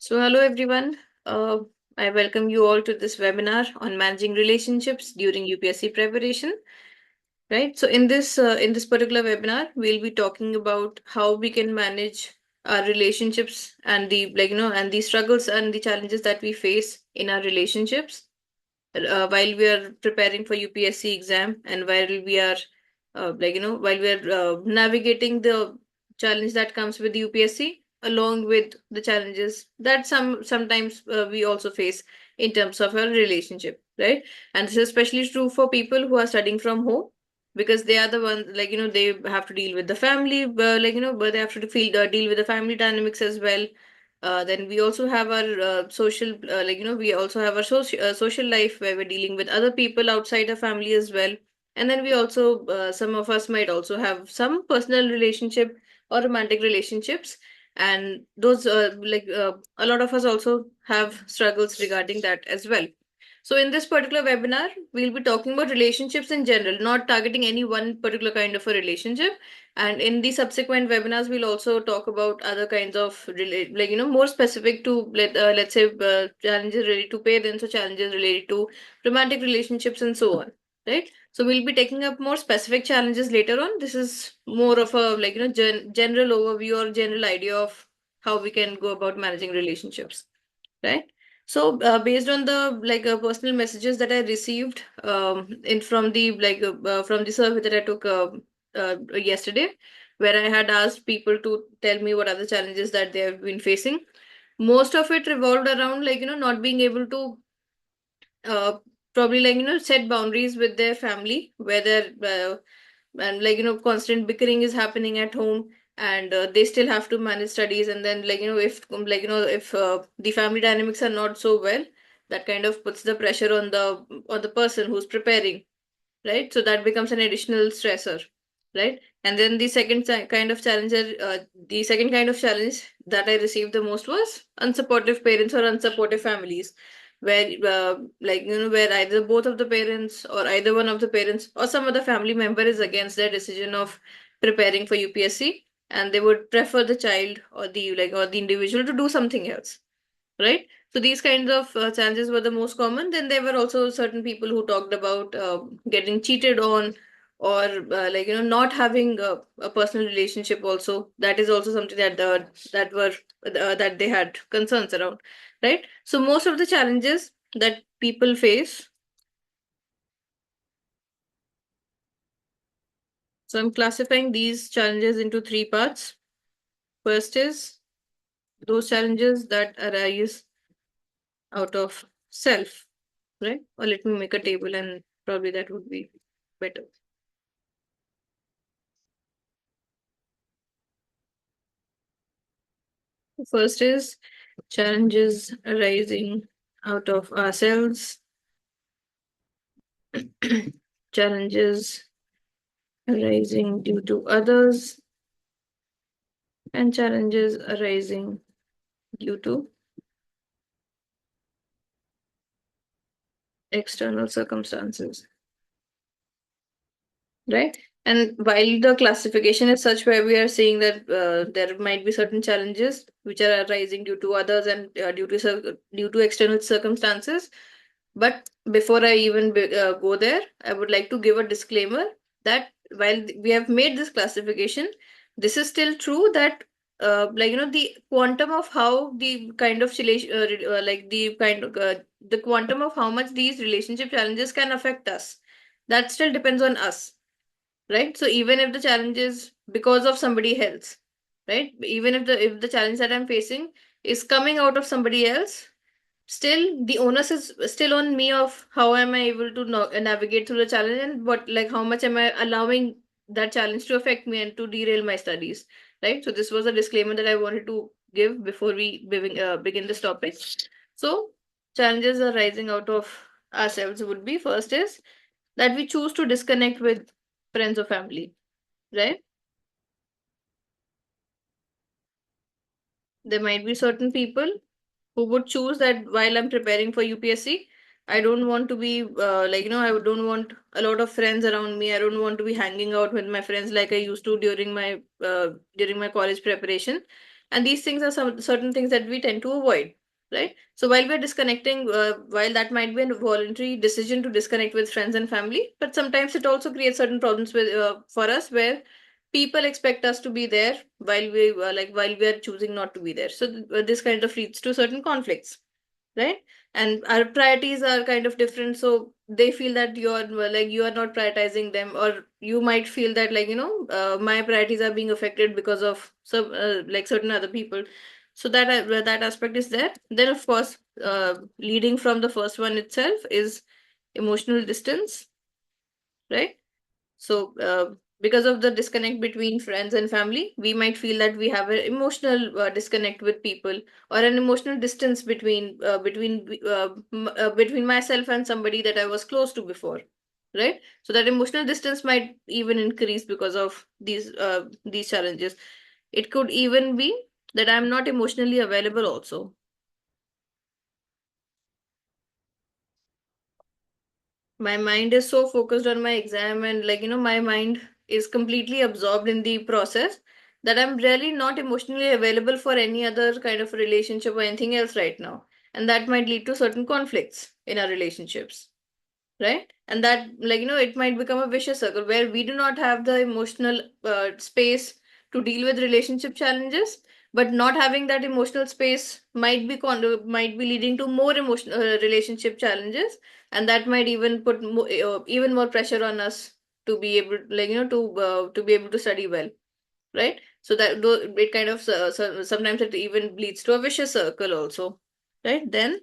So, hello everyone. I welcome you all to this webinar on managing relationships during UPSC preparation. Right. So, in this particular webinar, we'll be talking about how we can manage our relationships and and the struggles and the challenges that we face in our relationships while we are preparing for UPSC exam and while we are while we are navigating the challenge that comes with UPSC along with the challenges that sometimes we also face in terms of our relationship, right? And this is especially true for people who are studying from home because they are the ones they have to deal with the family, but they have to deal with the family dynamics as well. Then we also have our we also have our social life where we're dealing with other people outside our family as well. And then we also, some of us might also have some personal relationship or romantic relationships. And those, a lot of us also have struggles regarding that as well. So, in this particular webinar, we'll be talking about relationships in general, not targeting any one particular kind of a relationship. And in the subsequent webinars, we'll also talk about other kinds of more specific to let's say challenges related to parents or challenges related to romantic relationships and so on. Right. So we'll be taking up more specific challenges later on. This is more of a general overview or general idea of how we can go about managing relationships. Right. So based on the personal messages that I received in from the survey that I took yesterday, where I had asked people to tell me what are the challenges that they have been facing. Most of it revolved around not being able to uh, probably set boundaries with their family, where they're and constant bickering is happening at home, and they still have to manage studies. And then if the family dynamics are not so well, that kind of puts the pressure on the person who's preparing, right? So that becomes an additional stressor, right? And then the second kind of challenge that I received the most was unsupportive parents or unsupportive families, where where either both of the parents or either one of the parents or some other family member is against their decision of preparing for UPSC, and they would prefer the child or the individual to do something else, right? So these kinds of challenges were the most common. Then there were also certain people who talked about getting cheated on, or not having a personal relationship. Also, that is also something that they had concerns around, right? So most of the challenges that people face. So I'm classifying these challenges into three parts. First is those challenges that arise out of self, right? Or let me make a table and probably that would be better. First is challenges arising out of ourselves, challenges arising due to others, and challenges arising due to external circumstances, right? And while the classification is such where we are saying that there might be certain challenges which are arising due to others and due to external circumstances, but before I even go there, I would like to give a disclaimer that while we have made this classification, this is still true that the quantum of how the kind of the quantum of how much these relationship challenges can affect us, that still depends on us, right? So even if the challenge is because of somebody else, right? Even if the challenge that I'm facing is coming out of somebody else, still the onus is still on me of how am I able to navigate through the challenge, and how much am I allowing that challenge to affect me and to derail my studies, right? So this was a disclaimer that I wanted to give before we begin this topic. So challenges arising out of ourselves would be: first is that we choose to disconnect with friends or family, right? There might be certain people who would choose that while I'm preparing for UPSC, I don't want to be I don't want a lot of friends around me. I don't want to be hanging out with my friends like I used to during my college preparation. And these things are some certain things that we tend to avoid, right? So while we're disconnecting, while that might be a voluntary decision to disconnect with friends and family, but sometimes it also creates certain problems with for us, where people expect us to be there while while we are choosing not to be there. So this kind of leads to certain conflicts, right? And our priorities are kind of different, so they feel that you're you are not prioritizing them, or you might feel that my priorities are being affected because of some certain other people. So that aspect is there. Then of course, leading from the first one itself is emotional distance, right? So, because of the disconnect between friends and family, we might feel that we have an emotional disconnect with people, or an emotional distance between myself and somebody that I was close to before, right? So that emotional distance might even increase because of these challenges. It could even be that I'm not emotionally available also. My mind is so focused on my exam, and my mind is completely absorbed in the process, that I'm really not emotionally available for any other kind of relationship or anything else right now. And that might lead to certain conflicts in our relationships, right? And that, it might become a vicious circle where we do not have the emotional space to deal with relationship challenges, but not having that emotional space might be leading to more emotional relationship challenges, and that might even put even more pressure on us to be able, to be able to study well, right? So that it kind of sometimes it even leads to a vicious circle also, right? Then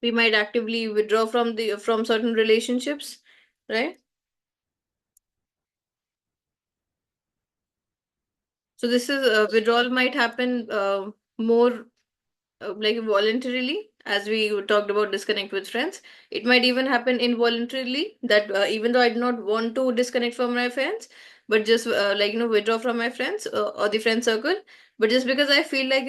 we might actively withdraw from certain relationships, right? So this is withdrawal might happen more voluntarily, as we talked about disconnect with friends. It might even happen involuntarily, that even though I do not want to disconnect from my friends, but just withdraw from my friends or the friend circle, but just because I feel like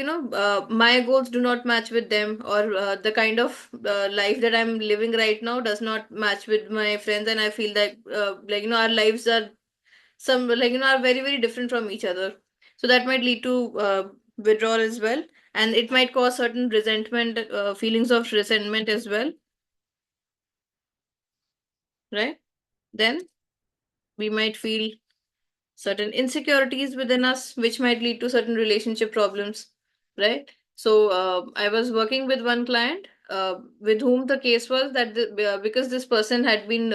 my goals do not match with them, or the kind of life that I'm living right now does not match with my friends, and I feel that our lives are are very very different from each other. So that might lead to withdrawal as well, and it might cause certain resentment, feelings of resentment as well, right? Then we might feel certain insecurities within us, which might lead to certain relationship problems, right? So I was working with one client, with whom the case was that because this person had been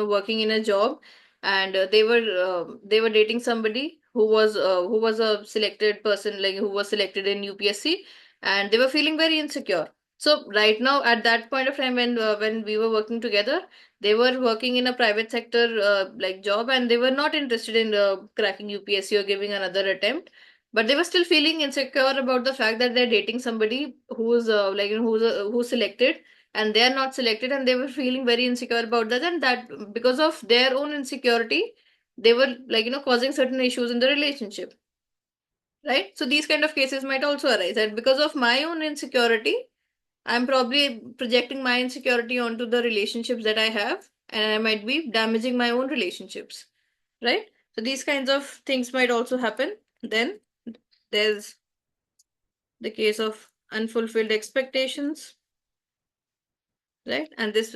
working in a job, and they were dating somebody who was a selected person, who was selected in UPSC, and they were feeling very insecure. So right now, at that point of time, when we were working together, they were working in a private sector job, and they were not interested in cracking UPSC or giving another attempt, but they were still feeling insecure about the fact that they're dating somebody who's who's selected, and they are not selected, and they were feeling very insecure about that, and that because of their own insecurity, they were causing certain issues in the relationship, right? So these kind of cases might also arise, and because of my own insecurity, I'm probably projecting my insecurity onto the relationships that I have, and I might be damaging my own relationships, right? So these kinds of things might also happen. Then there's the case of unfulfilled expectations, right? And this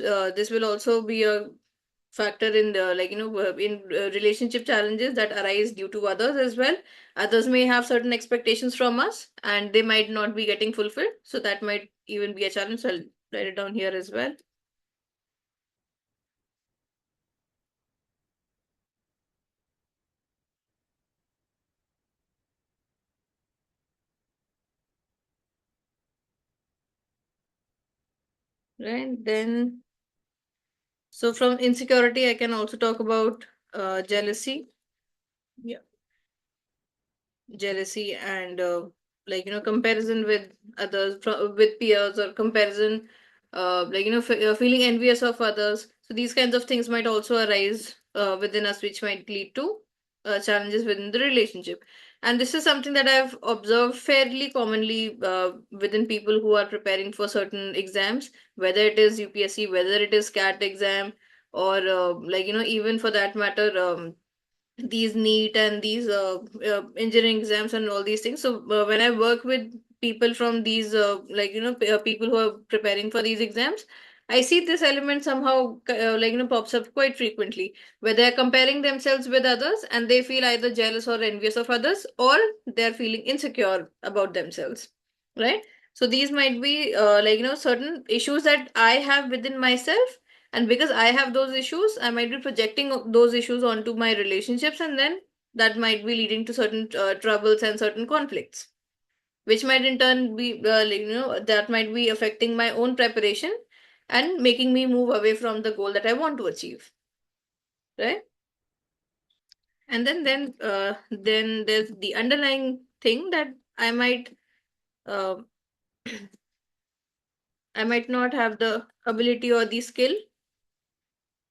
will also be a factor in the in relationship challenges that arise due to others as well. Others may have certain expectations from us, and they might not be getting fulfilled, so that might even be a challenge. So I'll write it down here as well. Right, then, so from insecurity, I can also talk about jealousy. Yeah. Jealousy and comparison with others, with peers, or comparison, feeling envious of others. So these kinds of things might also arise within us, which might lead to challenges within the relationship. And this is something that I've observed fairly commonly within people who are preparing for certain exams, whether it is UPSC, whether it is CAT exam, or even for that matter, these NEET and these engineering exams and all these things. So when I work with people from these people who are preparing for these exams, I see this element somehow pops up quite frequently, where they're comparing themselves with others and they feel either jealous or envious of others, or they're feeling insecure about themselves, right? So these might be certain issues that I have within myself, and because I have those issues, I might be projecting those issues onto my relationships, and then that might be leading to certain troubles and certain conflicts, which might in turn be that might be affecting my own preparation and making me move away from the goal that I want to achieve, right? And then there's the underlying thing that I might uh, I might not have the ability or the skill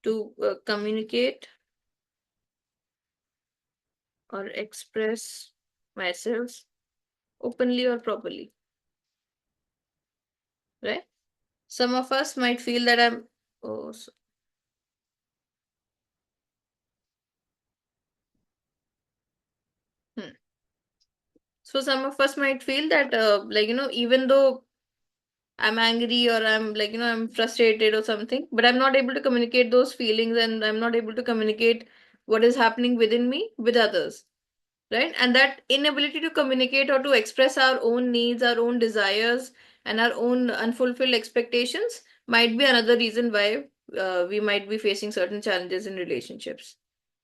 to communicate or express myself openly or properly, right? Some of us might feel that oh, so, hmm. So some of us might feel that, even though I'm angry or I'm frustrated or something, but I'm not able to communicate those feelings, and I'm not able to communicate what is happening within me with others, right? And that inability to communicate or to express our own needs, our own desires, and our own unfulfilled expectations might be another reason why we might be facing certain challenges in relationships,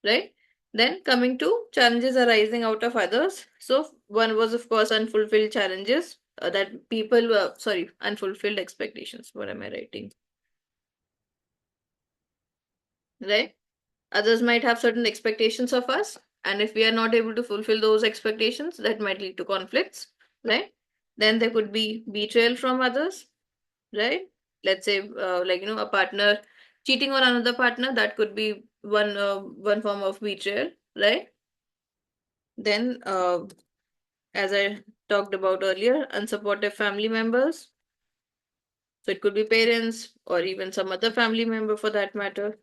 right? Then coming to challenges arising out of others. So one was, of course, unfulfilled challenges that people, sorry, unfulfilled expectations. What am I writing? Right? Others might have certain expectations of us, and if we are not able to fulfill those expectations, that might lead to conflicts, right? Then there could be betrayal from others, right? Let's say, a partner cheating on another partner, that could be one form of betrayal, right? Then, as I talked about earlier, unsupportive family members. So it could be parents or even some other family member for that matter,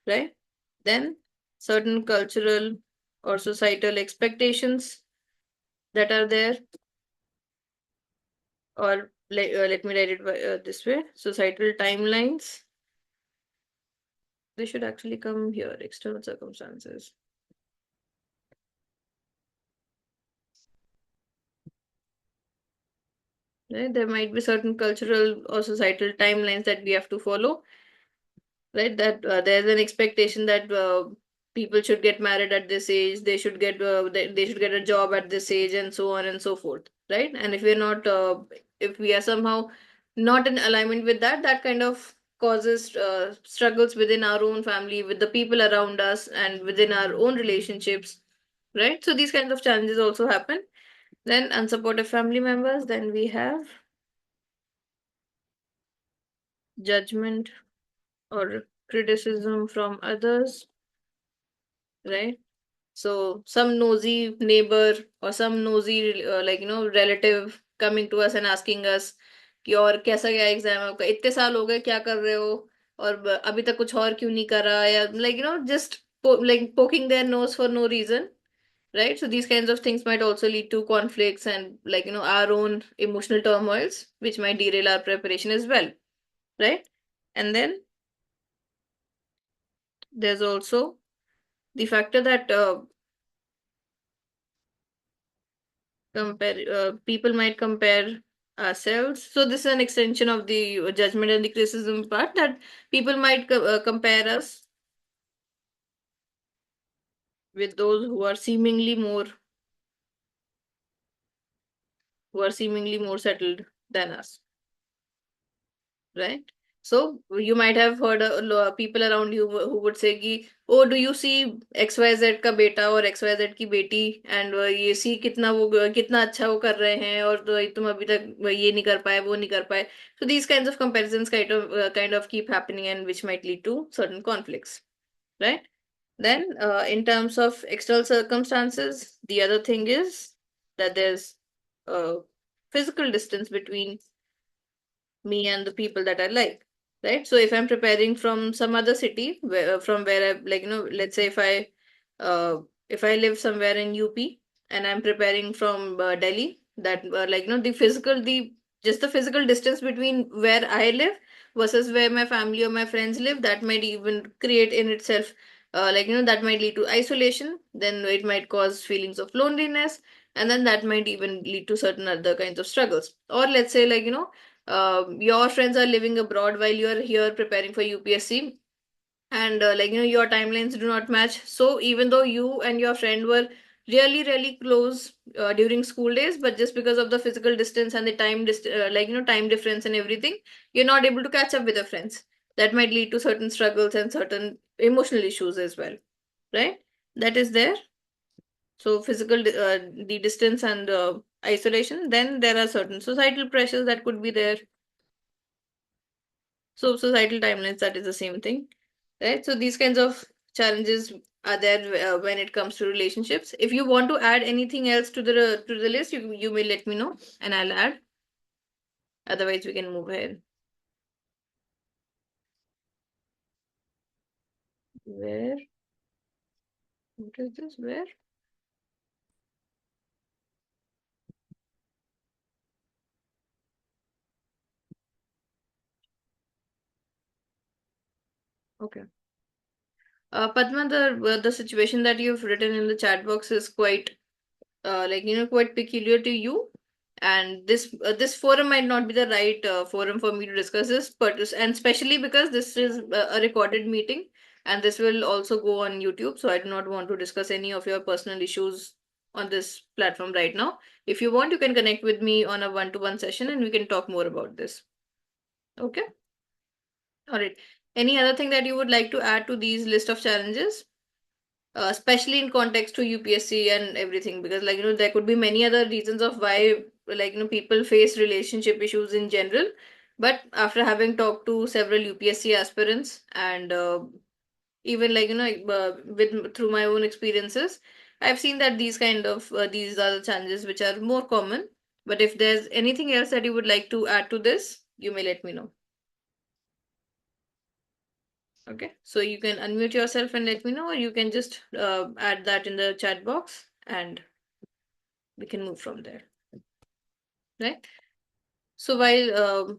right? Then certain cultural or societal expectations that are there, or let me write it this way: societal timelines. They should actually come here. External circumstances. Right? There might be certain cultural or societal timelines that we have to follow, right? That there's an expectation that people should get married at this age, they should get a job at this age, and so on and so forth, right? And if we are somehow not in alignment with that, that kind of causes struggles within our own family, with the people around us, and within our own relationships, right? So these kinds of challenges also happen. Then unsupportive family members, then we have judgment or criticism from others, right? So some nosy neighbor or some nosy relative coming to us and asking us कि और कैसा गया exam आपका, इतने साल हो गए, क्या कर रहे हो, और अभी तक कुछ और क्यों नहीं करा, या just poking their nose for no reason, right? So these kinds of things might also lead to conflicts and our own emotional turmoils, which might derail our preparation as well, right? And then there's also the factor that compare people might compare ourselves. So this is an extension of the judgment and the criticism part, that people might compare us with those who are seemingly more settled than us, right? So you might have heard people around you who would say कि, oh, do you see XYZ का बेटा और XYZ की बेटी, and ये सी कितना वो कितना अच्छा वो कर रहे हैं, और तो तुम अभी तक ये नहीं कर पाए, वो नहीं कर पाए. So these kinds of comparisons kind of keep happening, and which might lead to certain conflicts, right? Then in terms of external circumstances, the other thing is that there's a physical distance between me and the people that I like, right? So if I'm preparing from some other city, from where I let's say if I uh, if I live somewhere in UP and I'm preparing from Delhi, that the physical, the just the physical distance between where I live versus where my family or my friends live, that might even create in itself, that might lead to isolation. Then it might cause feelings of loneliness, and then that might even lead to certain other kinds of struggles. Or let's say, your friends are living abroad while you are here preparing for UPSC, and your timelines do not match. So even though you and your friend were really close during school days, but just because of the physical distance and the time difference and everything, you're not able to catch up with your friends. That might lead to certain struggles and certain emotional issues as well, right? That is there. So the distance and isolation. Then there are certain societal pressures that could be there. So societal timelines, that is the same thing, right? So these kinds of challenges are there when it comes to relationships. If you want to add anything else to the list, you may let me know and I'll add. Otherwise, we can move ahead. Where? What is this? Where? Okay. Padma, the situation that you've written in the chat box is quite quite peculiar to you, and this forum might not be the right forum for me to discuss this, but and especially because this is a recorded meeting, and this will also go on YouTube, so I do not want to discuss any of your personal issues on this platform right now. If you want, you can connect with me on a one-to-one session and we can talk more about this. Okay. All right. Any other thing that you would like to add to these list of challenges? Especially in context to UPSC and everything, because there could be many other reasons of why people face relationship issues in general. But after having talked to several UPSC aspirants and even with through my own experiences, I've seen that these are the challenges which are more common. But if there's anything else that you would like to add to this, you may let me know. Okay, so you can unmute yourself and let me know, or you can just add that in the chat box and we can move from there, right? So while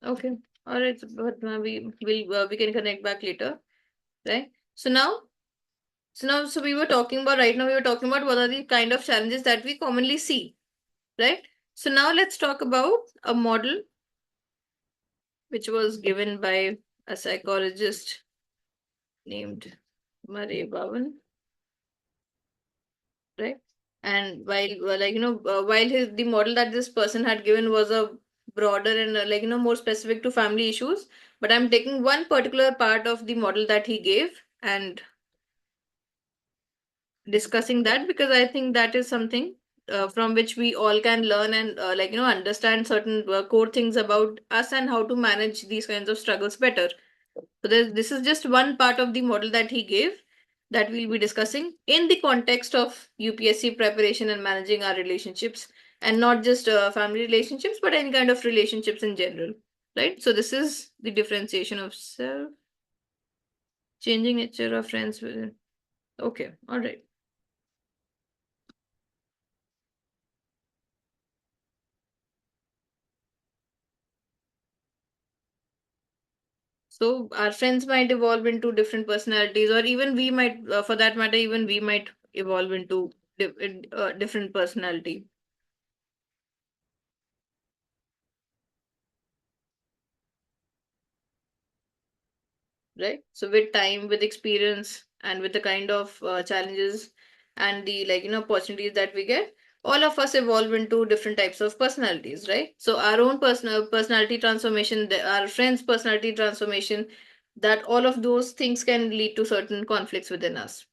okay, all right, but we can connect back later, right? So we were talking about right now. We were talking about what are the kind of challenges that we commonly see, right? So now let's talk about a model which was given by a psychologist named Bowen, right? And while while the model that this person had given was a broader and more specific to family issues, but I'm taking one particular part of the model that he gave and discussing that, because I think that is something from which we all can learn and understand certain core things about us and how to manage these kinds of struggles better. So this is just one part of the model that he gave that we'll be discussing in the context of UPSC preparation and managing our relationships, and not just family relationships, but any kind of relationships in general, right? So this is the differentiation of self, changing nature of friends within. Okay, all right. So our friends might evolve into different personalities, or even we might, for that matter, even we might evolve into different personality. Right? So with time, with experience, and with the kind of challenges and the opportunities that we get, all of us evolve into different types of personalities, right? So our own personality transformation, our friends' personality transformation, that all of those things can lead to certain conflicts within us,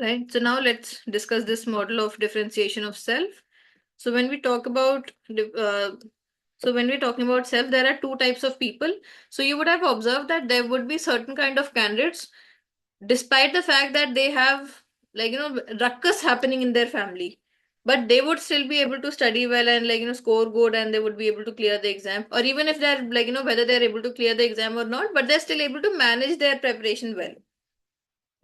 right? So now let's discuss this model of differentiation of self. So when we talk about when we're talking about self, there are two types of people. So you would have observed that there would be certain kind of candidates, despite the fact that they have ruckus happening in their family. but they would still be able to study well and score good, and they would be able to clear the exam. Or even if they're whether they're able to clear the exam or not, but they're still able to manage their preparation well,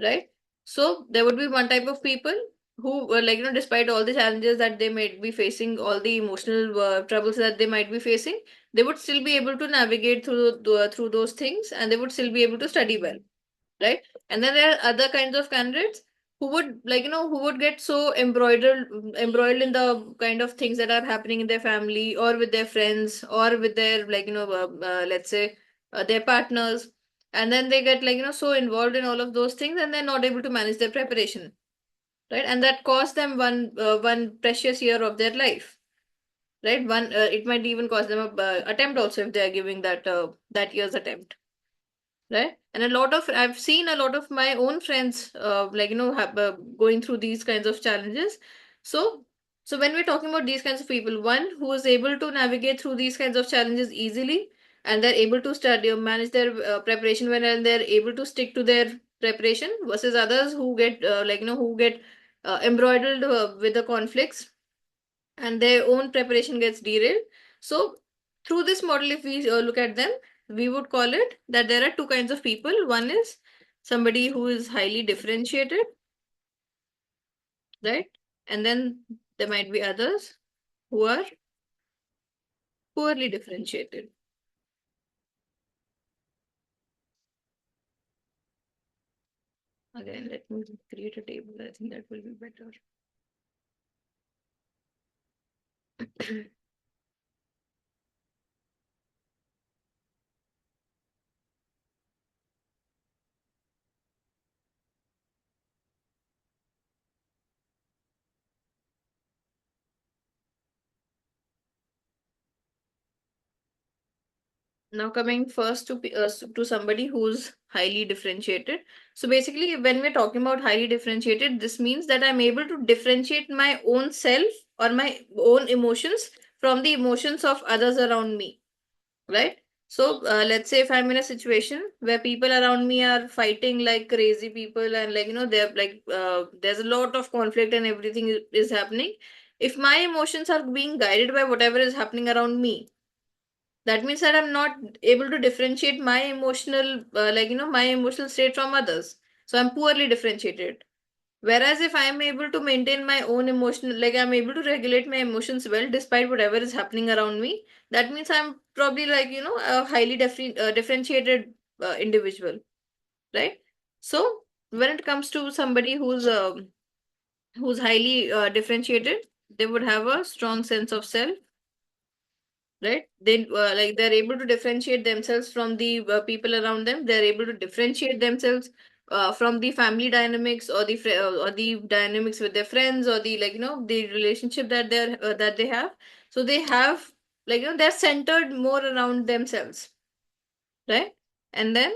right? So there would be one type of people who were despite all the challenges that they might be facing, all the emotional troubles that they might be facing, they would still be able to navigate through those things, and they would still be able to study well, right? And then there are other kinds of candidates who would who would get so embroiled in the kind of things that are happening in their family or with their friends or with their let's say their partners, and then they get so involved in all of those things, and they're not able to manage their preparation, right? And that costs them one precious year of their life, right? One it might even cost them a attempt also if they are giving that year's attempt, right? And a lot of I've seen a lot of my own friends going through these kinds of challenges. So so when we're talking about these kinds of people, one who is able to navigate through these kinds of challenges easily, and they're able to study or manage their preparation well, and they're able to stick to their preparation, versus others who get who get embroiled with the conflicts, and their own preparation gets derailed. So, through this model, if we look at them, we would call it that there are two kinds of people. One is somebody who is highly differentiated, right? And then there might be others who are poorly differentiated. Again, let me create a table. I think that will be better. Now coming first to somebody who's highly differentiated. So basically, when we're talking about highly differentiated, this means that I'm able to differentiate my own self or my own emotions from the emotions of others around me, right? So let's say if I'm in a situation where people around me are fighting like crazy people, and they're there's a lot of conflict and everything is happening. If my emotions are being guided by whatever is happening around me, that means that I'm not able to differentiate my emotional my emotional state from others, so I'm poorly differentiated. Whereas if I'm able to maintain my own emotional, I'm able to regulate my emotions well despite whatever is happening around me, that means I'm probably a highly differentiated individual, right? So when it comes to somebody who's highly differentiated, they would have a strong sense of self, right? They they're able to differentiate themselves from the people around them. They're able to differentiate themselves from the family dynamics, or or the dynamics with their friends, or the the relationship that they have. So they have they're centered more around themselves, right? And then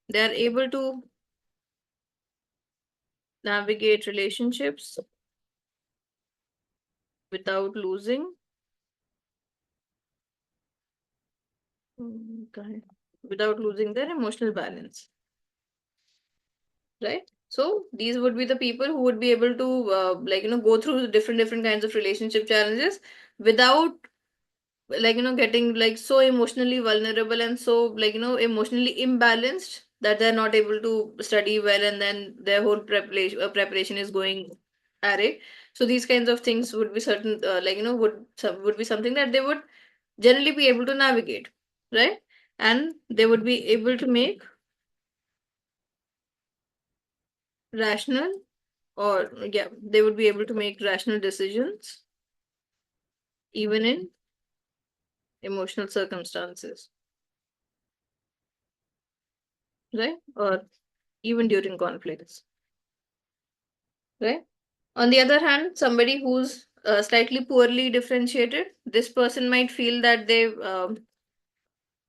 they're able to navigate relationships without losing okay, without losing their emotional balance, right? So these would be the people who would be able to go through different kinds of relationship challenges without getting so emotionally vulnerable, and so emotionally imbalanced, that they're not able to study well, and then their whole preparation is going array. So these kinds of things would be certain would be something that they would generally be able to navigate, right? And they would be able to make rational, or yeah, they would be able to make rational decisions even in emotional circumstances, right? Or even during conflicts, right? On the other hand, somebody who's slightly poorly differentiated, this person might feel that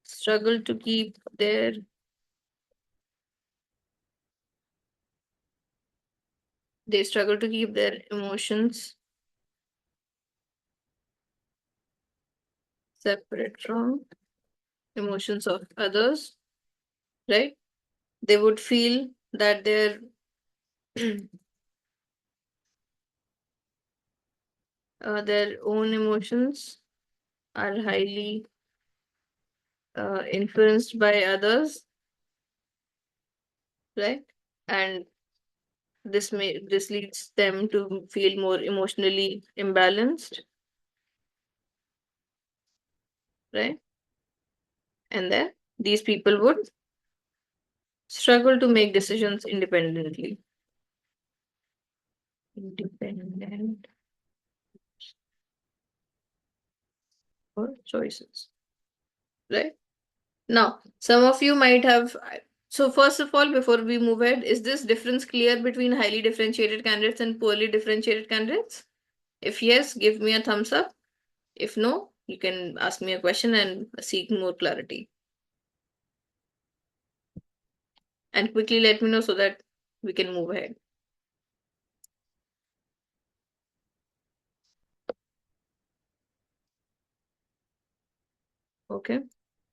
struggle to keep their they struggle to keep their emotions separate from emotions of others, right? They would feel that their their own emotions are highly influenced by others, right? And this leads them to feel more emotionally imbalanced, right? And then these people would struggle to make decisions independently. Independent or choices, right? Now, some of you might have. So, first of all, before we move ahead, is this difference clear between highly differentiated candidates and poorly differentiated candidates? If yes, give me a thumbs up. If no, you can ask me a question and seek more clarity. And quickly let me know so that we can move ahead. Okay.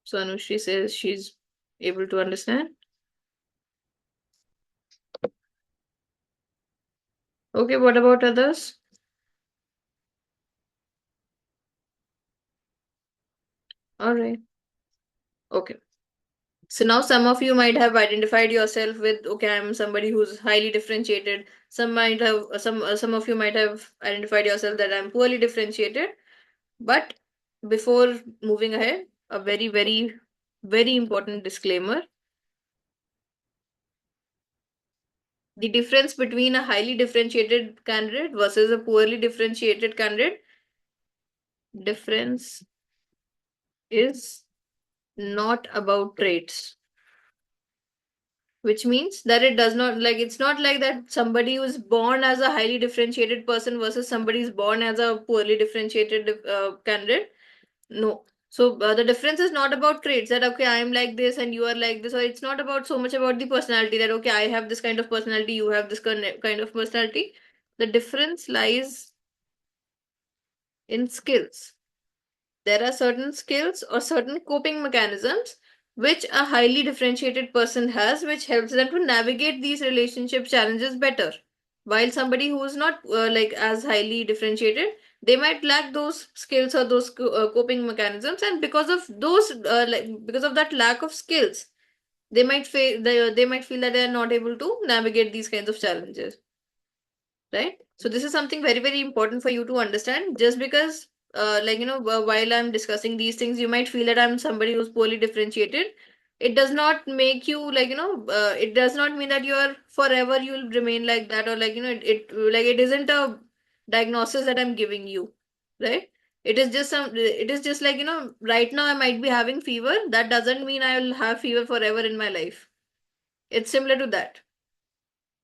So, Anushri says she's able to understand. Okay, what about others? All right. Okay. So now some of you might have identified yourself with, okay, I'm somebody who's highly differentiated. Some might have some of you might have identified yourself that I'm poorly differentiated. But before moving ahead, a very, very, very important disclaimer. The difference between a highly differentiated candidate versus a poorly differentiated candidate, difference is not about traits. Which means that it does not, like, it's not like that somebody who is born as a highly differentiated person versus somebody who's born as a poorly differentiated candidate. No. So the difference is not about traits, that okay, I am like this and you are like this, or it's not about so much about the personality, that okay, I have this kind of personality, you have this kind of personality. The difference lies in skills. There are certain skills or certain coping mechanisms which a highly differentiated person has, which helps them to navigate these relationship challenges better. While somebody who is not like as highly differentiated, they might lack those skills or those coping mechanisms, and because of those, because of that lack of skills, they might feel that they are not able to navigate these kinds of challenges, right? So this is something very, very important for you to understand. Just because while I'm discussing these things, you might feel that I'm somebody who's poorly differentiated. It does not make you, it does not mean that you're forever you'll remain like that, or it isn't a diagnosis that I'm giving you, right? It is just right now I might be having fever. That doesn't mean I'll have fever forever in my life. It's similar to that,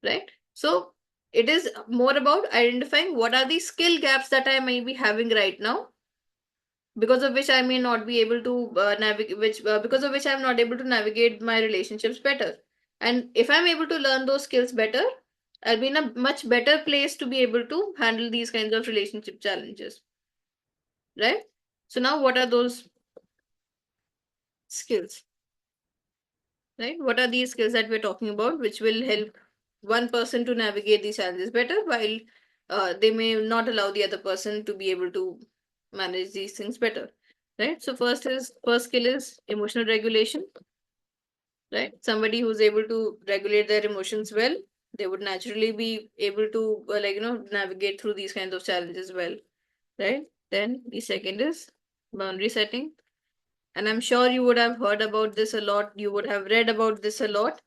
right? So it is more about identifying what are the skill gaps that I may be having right now, because of which I may not be able to navigate, which because of which I'm not able to navigate my relationships better. And if I'm able to learn those skills better, I'll be in a much better place to be able to handle these kinds of relationship challenges, right? So now, what are those skills? Right? What are these skills that we're talking about, which will help one person to navigate these challenges better, while they may not allow the other person to be able to manage these things better, right? So first skill is emotional regulation, right? Somebody who's able to regulate their emotions well, they would naturally be able to navigate through these kinds of challenges well, right? Then the second is boundary setting, and I'm sure you would have heard about this a lot, you would have read about this a lot,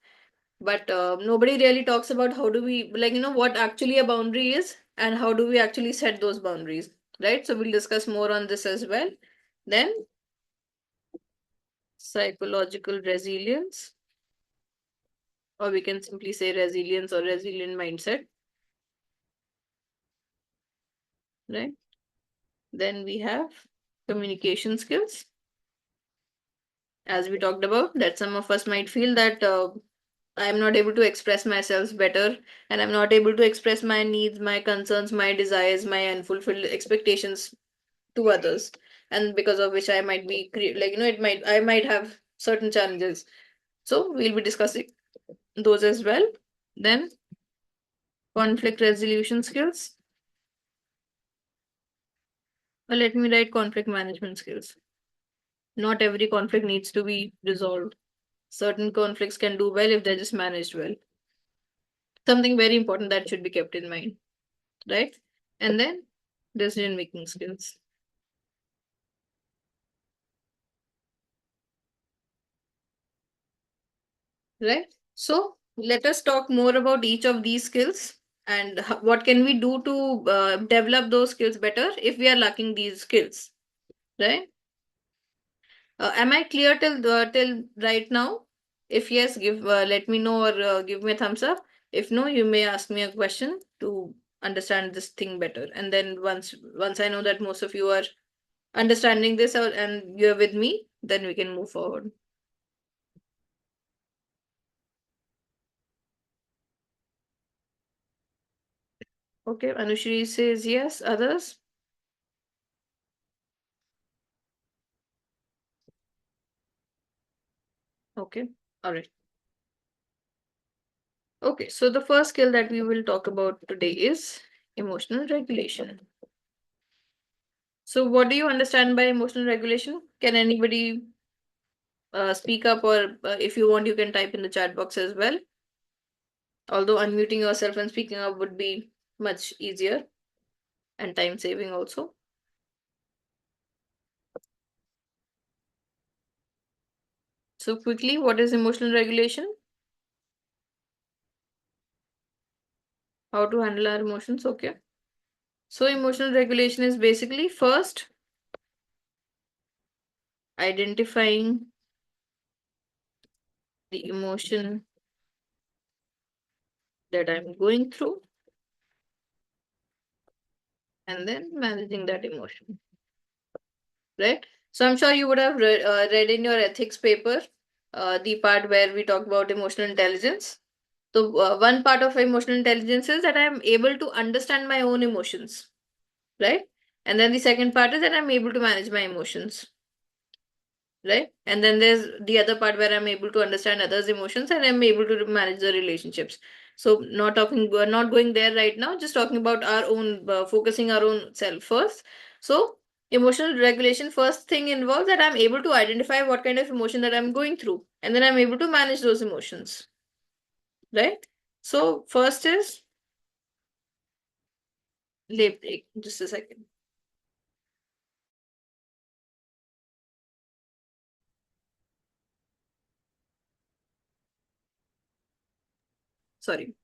but nobody really talks about how do we, what actually a boundary is and how do we actually set those boundaries, right? So we'll discuss more on this as well. Then psychological resilience, or we can simply say resilience or resilient mindset, right? Then we have communication skills, as we talked about, that some of us might feel that I'm not able to express myself better, and I'm not able to express my needs, my concerns, my desires, my unfulfilled expectations to others, and because of which I might be I might have certain challenges. So we'll be discussing those as well. Then conflict resolution skills, Or let me write conflict management skills. Not every conflict needs to be resolved. Certain conflicts can do well if they're just managed well. Something very important that should be kept in mind, right? And then decision making skills, right? So let us talk more about each of these skills and what can we do to develop those skills better if we are lacking these skills, right? Am I clear till right now? If yes, give let me know or give me a thumbs up. If no, you may ask me a question to understand this thing better. And then once I know that most of you are understanding this and you're with me, then we can move forward. Okay, Anushri says yes. Others? Okay, all right. Okay, so the first skill that we will talk about today is emotional regulation. So, what do you understand by emotional regulation? Can anybody speak up, or if you want, you can type in the chat box as well. Although unmuting yourself and speaking up would be much easier and time saving also. So, quickly, what is emotional regulation? How to handle our emotions? Okay. So, emotional regulation is basically first identifying the emotion that I'm going through and then managing that emotion, right? So, I'm sure you would have read in your ethics paper the part where we talk about emotional intelligence. So, one part of emotional intelligence is that I'm able to understand my own emotions, right? And then the second part is that I'm able to manage my emotions, right? And then there's the other part where I'm able to understand others' emotions and I'm able to manage the relationships. So, not talking, we're not going there right now, just talking about our own, focusing our own self first. So, emotional regulation first thing involves that I'm able to identify what kind of emotion that I'm going through, and then I'm able to manage those emotions, right? So, first is labeling. Just a second. Sorry.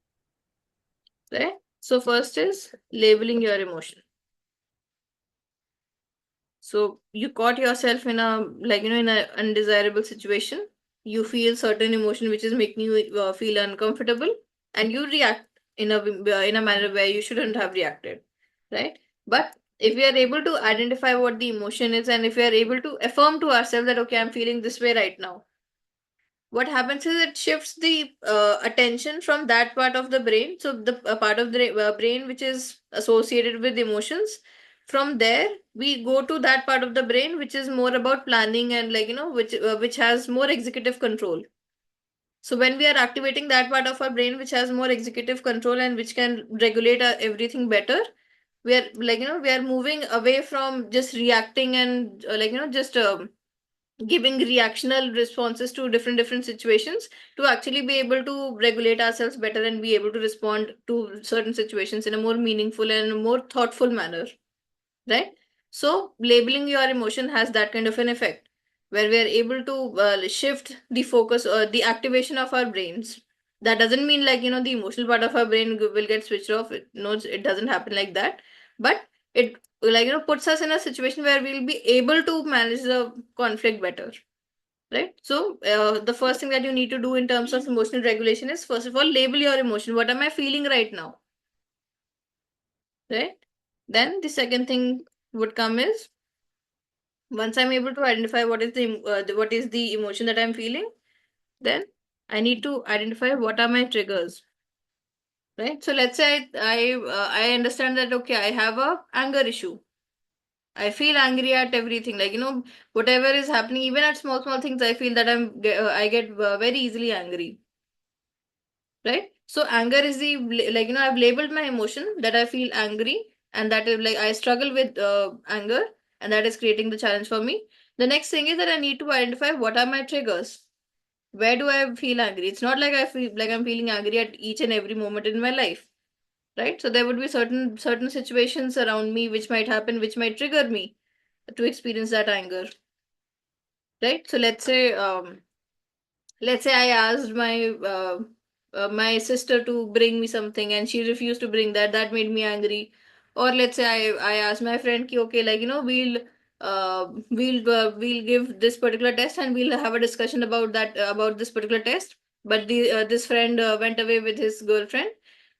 Right? So first is labeling your emotion. So you caught yourself in a in an undesirable situation. You feel certain emotion which is making you feel uncomfortable, and you react in a manner where you shouldn't have reacted, right? But if we are able to identify what the emotion is, and if we are able to affirm to ourselves that okay, I'm feeling this way right now, what happens is it shifts the attention from that part of the brain, so the part of the brain which is associated with emotions. From there we go to that part of the brain which is more about planning and which has more executive control. So when we are activating that part of our brain which has more executive control and which can regulate everything better, we are we are moving away from just reacting and just giving reactional responses to different situations, to actually be able to regulate ourselves better and be able to respond to certain situations in a more meaningful and a more thoughtful manner, right? So labeling your emotion has that kind of an effect where we are able to shift the focus or the activation of our brains. That doesn't mean the emotional part of our brain will get switched off. No, it doesn't happen like that. But it puts us in a situation where we'll be able to manage the conflict better, right? So the first thing that you need to do in terms of emotional regulation is first of all label your emotion. What am I feeling right now, right? Then the second thing would come is once I'm able to identify what is the emotion that I'm feeling, then I need to identify what are my triggers, right? So let's say I understand that okay, I have a anger issue. I feel angry at everything, whatever is happening, even at small things. I feel that I get very easily angry, right? So anger is the I've labeled my emotion that I feel angry, and that is I struggle with anger. and that is creating the challenge for me. The next thing is that I need to identify what are my triggers. Where do I feel angry? It's not like I feel like I'm feeling angry at each and every moment in my life, right? So there would be certain situations around me which might happen, which might trigger me to experience that anger, right? So let's say I asked my sister to bring me something and she refused to bring that. That made me angry. Or let's say I asked my friend ki, okay, like, we'll give this particular test and we'll have a discussion about that, about this particular test, but the this friend went away with his girlfriend,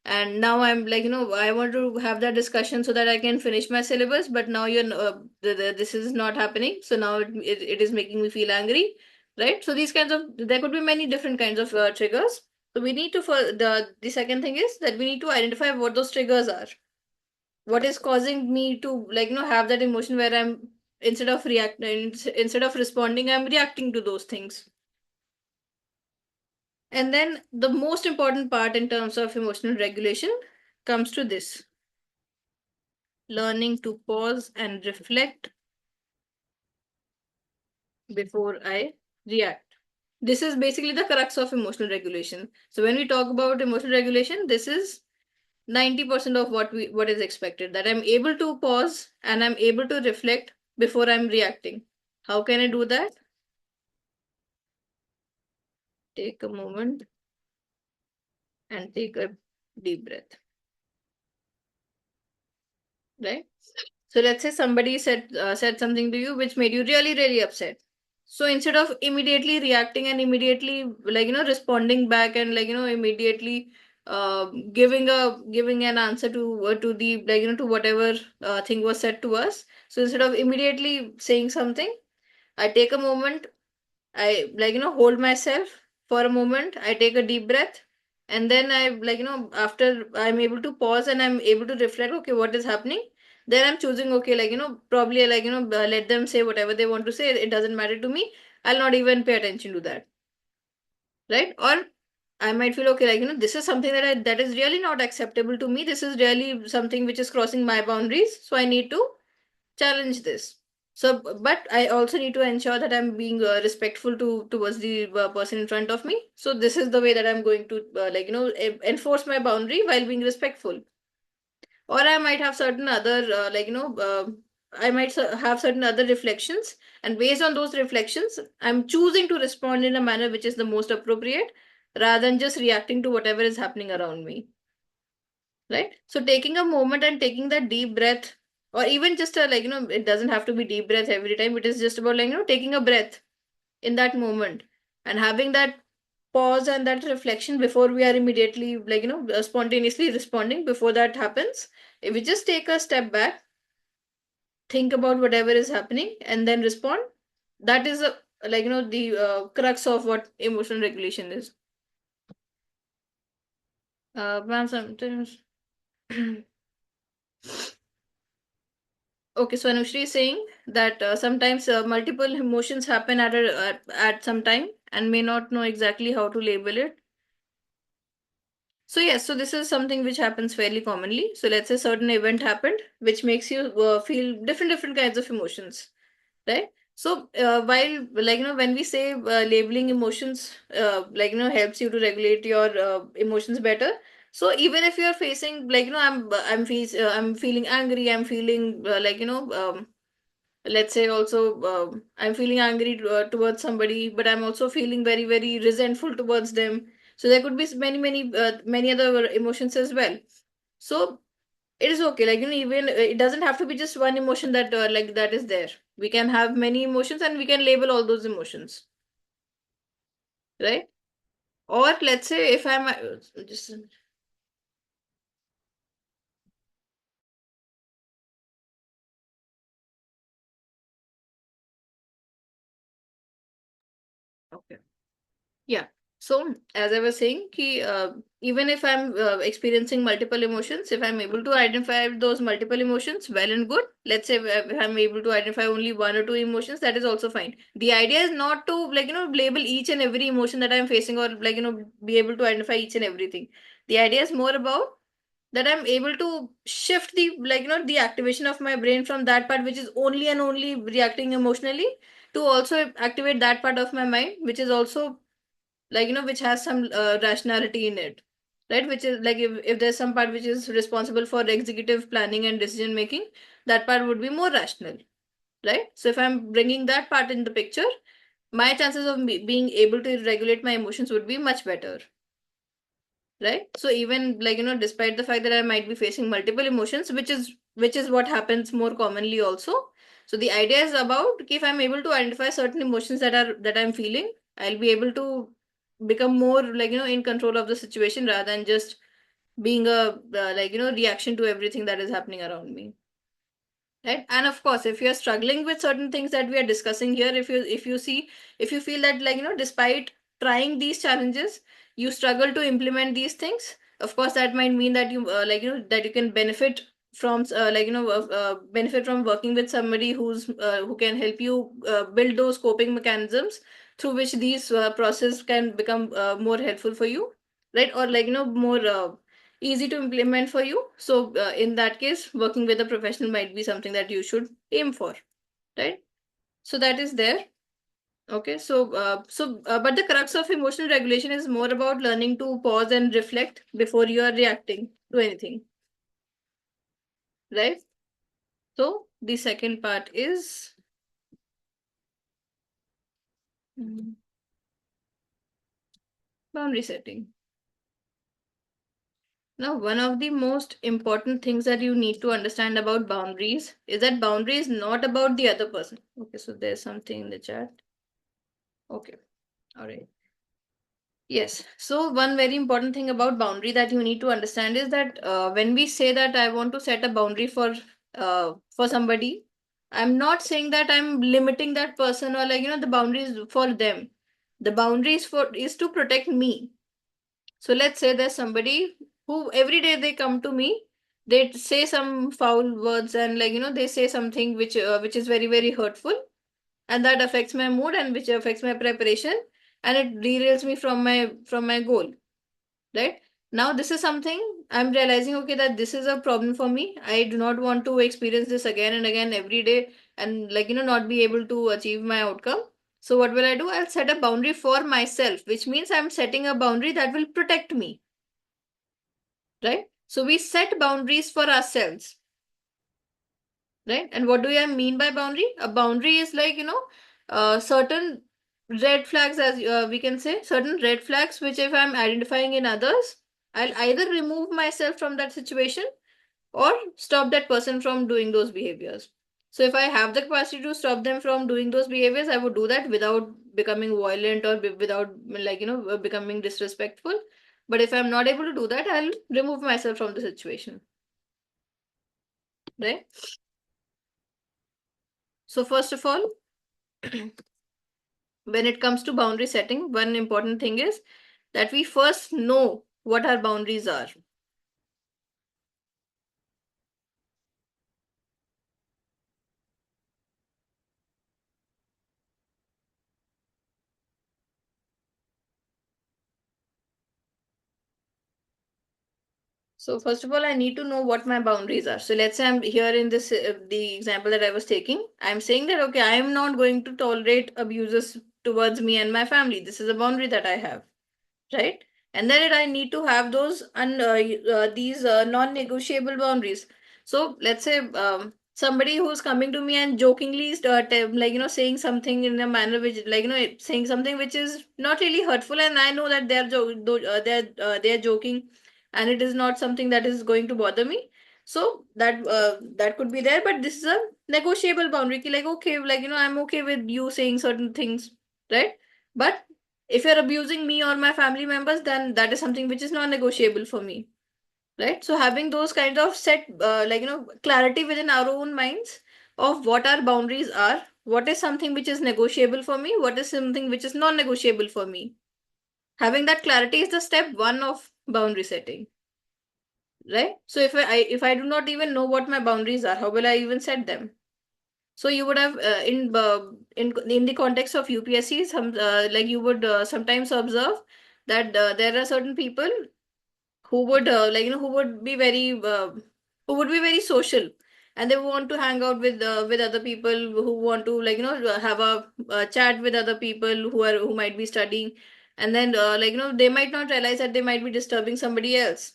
and now I'm like, I want to have that discussion so that I can finish my syllabus, but now this is not happening, so now it is making me feel angry, right? So these kinds of, there could be many different kinds of triggers. So we need to, for the second thing is that we need to identify what those triggers are. What is causing me to, like, have that emotion where I'm, instead of responding, I'm reacting to those things. And then the most important part in terms of emotional regulation comes to this: learning to pause and reflect before I react. This is basically the crux of emotional regulation. So when we talk about emotional regulation, this is 90% of what is expected, that I'm able to pause and I'm able to reflect before I'm reacting. How can I do that? Take a moment and take a deep breath, right? So let's say somebody said something to you which made you really really upset. So instead of immediately reacting and immediately, like, responding back and, like, immediately giving an answer to the, like, to whatever thing was said to us. So instead of immediately saying something, I take a moment, I, like, hold myself for a moment, I take a deep breath, and then I, like, after I'm able to pause and I'm able to reflect, okay, what is happening? Then I'm choosing, okay, like, probably, like, let them say whatever they want to say. It doesn't matter to me. I'll not even pay attention to that, right? Or I might feel, okay, like, this is something that is really not acceptable to me. This is really something which is crossing my boundaries. So I need to challenge this. So, but I also need to ensure that I'm being respectful towards the person in front of me. So this is the way that I'm going to, enforce my boundary while being respectful. Or I might have certain other, I might have certain other reflections, and based on those reflections, I'm choosing to respond in a manner which is the most appropriate, rather than just reacting to whatever is happening around me. Right? So taking a moment and taking that deep breath, or even just a, like, it doesn't have to be deep breath every time. It is just about, like, taking a breath in that moment and having that pause and that reflection before we are immediately, like, spontaneously responding. Before that happens, if we just take a step back, think about whatever is happening, and then respond, that is a, like, the crux of what emotional regulation is. Ma'am, sometimes. Okay, so Anushri is saying that sometimes multiple emotions happen at some time and may not know exactly how to label it. So yes, so this is something which happens fairly commonly. So let's say certain event happened, which makes you feel different kinds of emotions, right? So while, like, when we say labeling emotions, helps you to regulate your emotions better. So even if you're facing, like, I'm feeling angry, I'm feeling let's say also, I'm feeling angry towards somebody, but I'm also feeling very very resentful towards them. So there could be many other emotions as well. So it is okay, like, even it doesn't have to be just one emotion that like that is there. We can have many emotions and we can label all those emotions, right? Or let's say if I'm just okay. Yeah. So, as I was saying, even if I'm experiencing multiple emotions, if I'm able to identify those multiple emotions, well and good. Let's say if I'm able to identify only one or two emotions, that is also fine. The idea is not to, like, label each and every emotion that I'm facing, or, like, be able to identify each and everything. The idea is more about that I'm able to shift the, the activation of my brain from that part which is only and only reacting emotionally, to also activate that part of my mind which is also, which has some rationality in it, right? Which is like, if there's some part which is responsible for executive planning and decision making, that part would be more rational, right? So if I'm bringing that part in the picture, my chances of me being able to regulate my emotions would be much better, right? So even, despite the fact that I might be facing multiple emotions, which is what happens more commonly also. So the idea is about, okay, if I'm able to identify certain emotions that I'm feeling, I'll be able to become more, in control of the situation, rather than just being a, reaction to everything that is happening around me. Right? And of course, if you're struggling with certain things that we are discussing here, if you feel that, despite trying these challenges, you struggle to implement these things, of course that might mean that you, that you can benefit from, benefit from working with somebody who can help you build those coping mechanisms through which these process can become more helpful for you, right? Or, more easy to implement for you. So in that case, working with a professional might be something that you should aim for, right? So that is there. Okay, so but the crux of emotional regulation is more about learning to pause and reflect before you are reacting to anything, right? So the second part is, mm, boundary setting. Now, one of the most important things that you need to understand about boundaries is that boundary is not about the other person. Okay, so there's something in the chat. Okay, all right. Yes. So one very important thing about boundary that you need to understand is that when we say that I want to set a boundary for somebody, I'm not saying that I'm limiting that person, or, the boundaries for them. The boundaries for is to protect me. So let's say there's somebody who every day they come to me, they say some foul words, and, they say something which is very very hurtful, and that affects my mood, and which affects my preparation, and it derails me from my goal, right? Now this is something I'm realizing, okay, that this is a problem for me. I do not want to experience this again and again every day, and, not be able to achieve my outcome. So what will I do? I'll set a boundary for myself, which means I'm setting a boundary that will protect me, right? So we set boundaries for ourselves, right? And what do I mean by boundary? A boundary is like, certain red flags, as we can say, certain red flags, which if I'm identifying in others, I'll either remove myself from that situation or stop that person from doing those behaviors. So if I have the capacity to stop them from doing those behaviors, I would do that without becoming violent, or without, becoming disrespectful. But if I'm not able to do that, I'll remove myself from the situation, right? So first of all, when it comes to boundary setting, one important thing is that we first know what our boundaries are. So first of all, I need to know what my boundaries are. So let's say I'm here in this, the example that I was taking. I'm saying that, okay, I am not going to tolerate abuses towards me and my family. This is a boundary that I have, right? And then I need to have these non-negotiable boundaries. So let's say somebody who's coming to me and jokingly saying something in a manner which, saying something which is not really hurtful, and I know that they're joking, and it is not something that is going to bother me. So that could be there, but this is a negotiable boundary. Like, okay, I'm okay with you saying certain things, right? But if you're abusing me or my family members, then that is something which is non-negotiable for me, right? So having those kind of set, clarity within our own minds of what our boundaries are, what is something which is negotiable for me, what is something which is non-negotiable for me. Having that clarity is the step one of boundary setting, right? So if I do not even know what my boundaries are, how will I even set them? So you would have, in the context of UPSC, you would sometimes observe that there are certain people who would who would be very social, and they want to hang out with other people, who want to have a chat with other people who might be studying, and then they might not realize that they might be disturbing somebody else,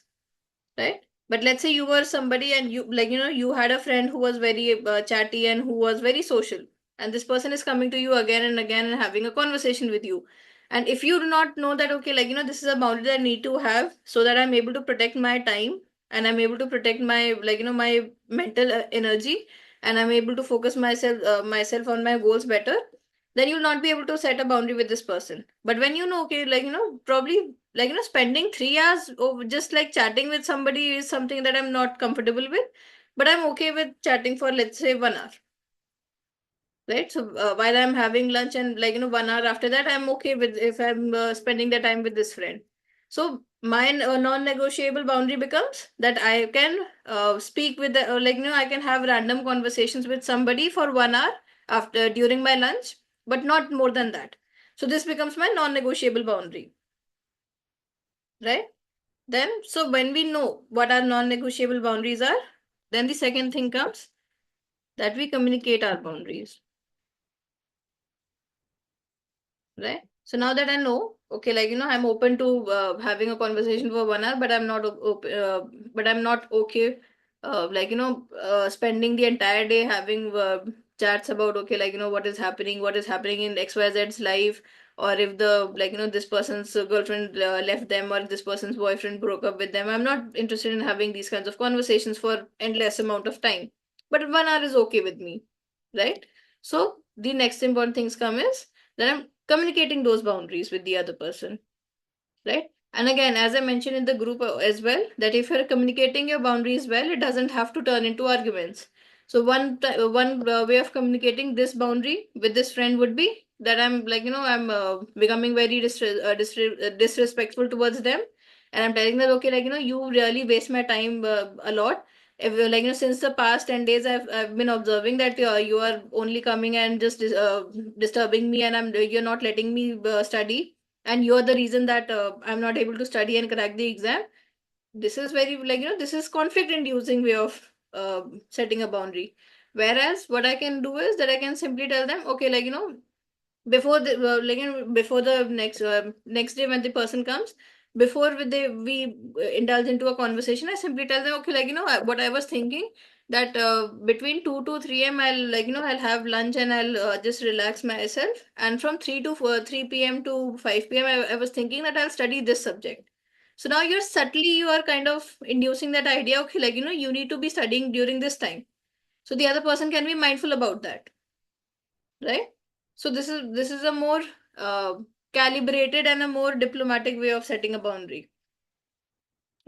right? But let's say you were somebody, and you had a friend who was very chatty and who was very social, and this person is coming to you again and again and having a conversation with you. And if you do not know that, okay, this is a boundary that I need to have so that I'm able to protect my time, and I'm able to protect my my mental energy, and I'm able to focus myself on my goals better, then you'll not be able to set a boundary with this person. But when you know, okay, probably spending 3 hours just like chatting with somebody is something that I'm not comfortable with, but I'm okay with chatting for, let's say, 1 hour, right? So while I'm having lunch, and 1 hour after that, I'm okay with if I'm spending the time with this friend. So my non-negotiable boundary becomes that I can speak with the, I can have random conversations with somebody for 1 hour after during my lunch, but not more than that. So this becomes my non-negotiable boundary, right? Then, so when we know what our non-negotiable boundaries are, then the second thing comes that we communicate our boundaries, right? So now that I know, okay, I'm open to having a conversation for 1 hour, but but I'm not okay, spending the entire day having chats about, okay, what is happening in XYZ's life, or if the this person's girlfriend left them, or this person's boyfriend broke up with them. I'm not interested in having these kinds of conversations for endless amount of time. But 1 hour is okay with me, right? So the next important things come is that I'm communicating those boundaries with the other person, right? And again, as I mentioned in the group as well, that if you're communicating your boundaries well, it doesn't have to turn into arguments. So one way of communicating this boundary with this friend would be that I'm I'm becoming very disrespectful towards them, and I'm telling them, okay, you really waste my time a lot. If since the past 10 days, I've been observing that you are only coming and just disturbing me, and you're not letting me study, and you're the reason that I'm not able to study and crack the exam. This is very this is conflict inducing way of setting a boundary. Whereas what I can do is that I can simply tell them, okay, before the before the next day when the person comes, before we indulge into a conversation, I simply tell them, okay, what I was thinking, that between 2 to 3 a.m. I'll I'll have lunch, and I'll just relax myself, and from 3 to 4, 3 p.m. to 5 p.m. I was thinking that I'll study this subject. So now you are kind of inducing that idea, okay, you need to be studying during this time, so the other person can be mindful about that, right? So this is a more uh, calibrated and a more diplomatic way of setting a boundary,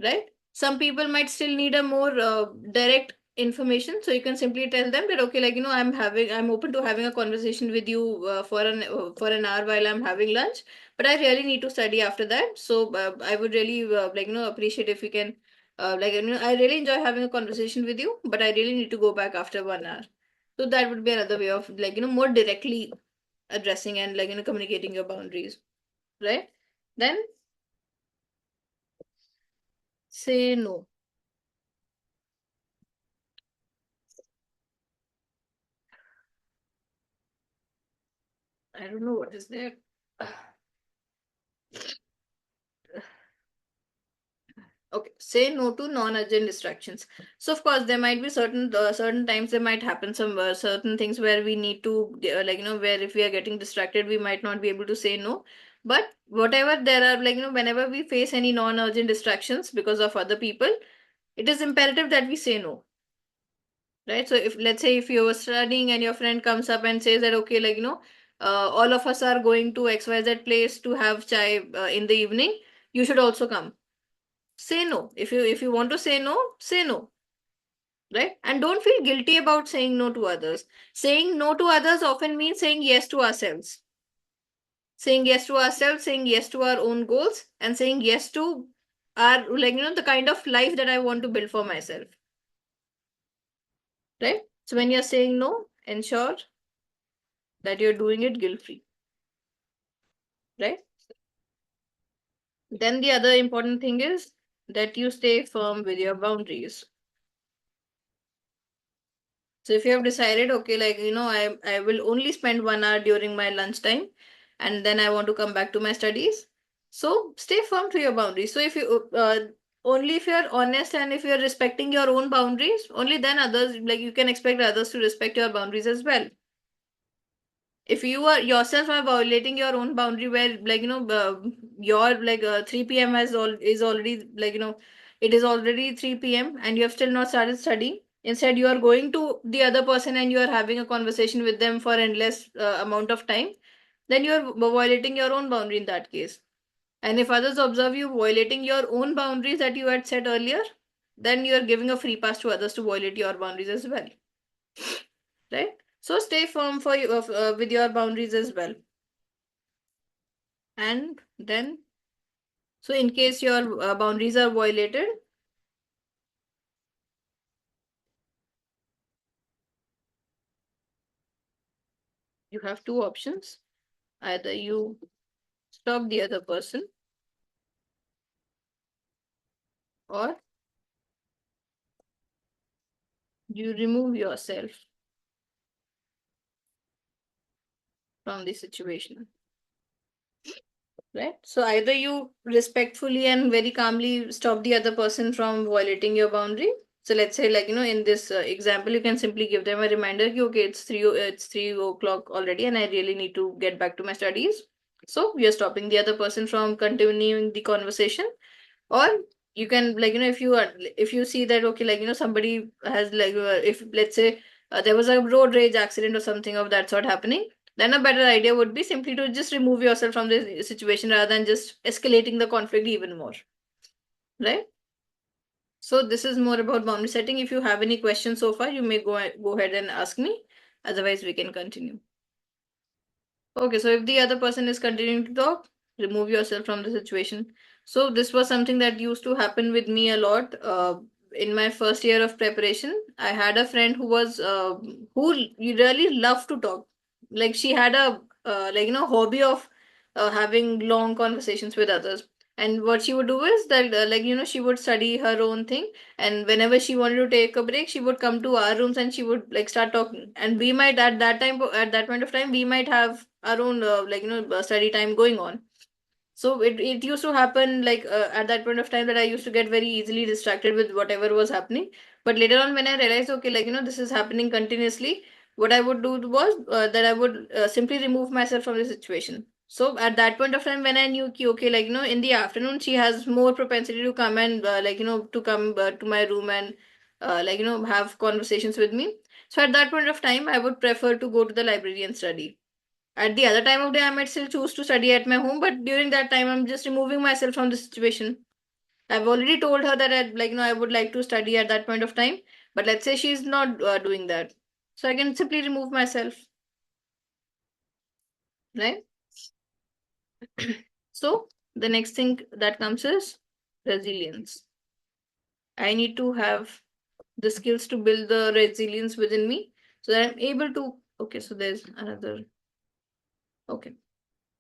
right? Some people might still need a more direct information, so you can simply tell them that, okay, I'm open to having a conversation with you for an hour while I'm having lunch, but I really need to study after that. So I would really appreciate if we can I really enjoy having a conversation with you, but I really need to go back after 1 hour. So that would be another way of more directly addressing and communicating your boundaries, right? Then say no. I don't know what is there. Okay, say no to non-urgent distractions. So of course there might be certain times there might happen some certain things where we need to where if we are getting distracted we might not be able to say no. But whatever there are whenever we face any non-urgent distractions because of other people, it is imperative that we say no. Right? So if, let's say, if you were studying and your friend comes up and says that, okay, all of us are going to XYZ place to have chai in the evening, you should also come. Say no. If you want to say no, say no. Right? And don't feel guilty about saying no to others. Saying no to others often means saying yes to ourselves. Saying yes to ourselves, saying yes to our own goals, and saying yes to our the kind of life that I want to build for myself. Right? So when you're saying no, ensure that you're doing it guilt free, right? Then the other important thing is that you stay firm with your boundaries. So if you have decided, okay, like, I will only spend 1 hour during my lunchtime and then I want to come back to my studies. So stay firm to your boundaries. So if you only if you're honest and if you're respecting your own boundaries, only then others, like, you can expect others to respect your boundaries as well. If you are yourself are violating your own boundary where, like, your, like, 3 p.m. is already, like, it is already 3 p.m. and you have still not started studying. Instead you are going to the other person and you are having a conversation with them for endless amount of time, then you are violating your own boundary in that case. And if others observe you violating your own boundaries that you had set earlier, then you are giving a free pass to others to violate your boundaries as well, right? So stay firm for you with your boundaries as well. And then, so in case your boundaries are violated, you have two options. Either you stop the other person, or you remove yourself from the situation, right? So either you respectfully and very calmly stop the other person from violating your boundary. So let's say, like, in this example, you can simply give them a reminder, ki, okay, it's 3 o'clock already and I really need to get back to my studies. So we are stopping the other person from continuing the conversation. Or you can, like, if you see that, okay, like, somebody has, like, if let's say there was a road rage accident or something of that sort happening, then a better idea would be simply to just remove yourself from the situation rather than just escalating the conflict even more, right? So this is more about boundary setting. If you have any questions so far, you may go ahead and ask me. Otherwise, we can continue. Okay, so if the other person is continuing to talk, remove yourself from the situation. So this was something that used to happen with me a lot. In my first year of preparation, I had a friend who really loved to talk. Like, she had a hobby of having long conversations with others. And what she would do is that, she would study her own thing, and whenever she wanted to take a break, she would come to our rooms and she would, like, start talking. And we might, at that point of time, we might have our own study time going on. So it used to happen, like, at that point of time, that I used to get very easily distracted with whatever was happening. But later on, when I realized, okay, like, this is happening continuously, what I would do was that I would simply remove myself from the situation. So at that point of time, when I knew, ki, okay, like, in the afternoon, she has more propensity to come and, to come to my room and, have conversations with me. So at that point of time, I would prefer to go to the library and study. At the other time of day, I might still choose to study at my home, but during that time, I'm just removing myself from the situation. I've already told her that I would like to study at that point of time, but let's say she's not doing that. So I can simply remove myself, right? So the next thing that comes is resilience. I need to have the skills to build the resilience within me so that I'm able to. Okay, so there's another. Okay,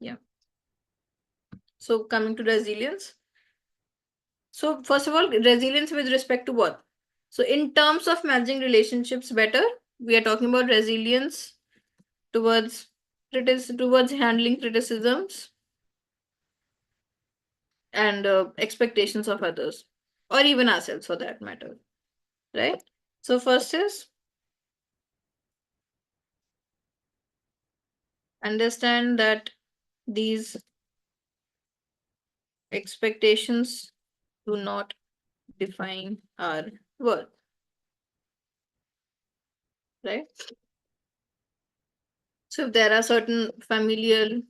yeah. So coming to resilience. So first of all, resilience with respect to what? So in terms of managing relationships better, we are talking about resilience towards towards handling criticisms and expectations of others, or even ourselves for that matter, right? So first is understand that these expectations do not define our worth, right? So if there are certain familial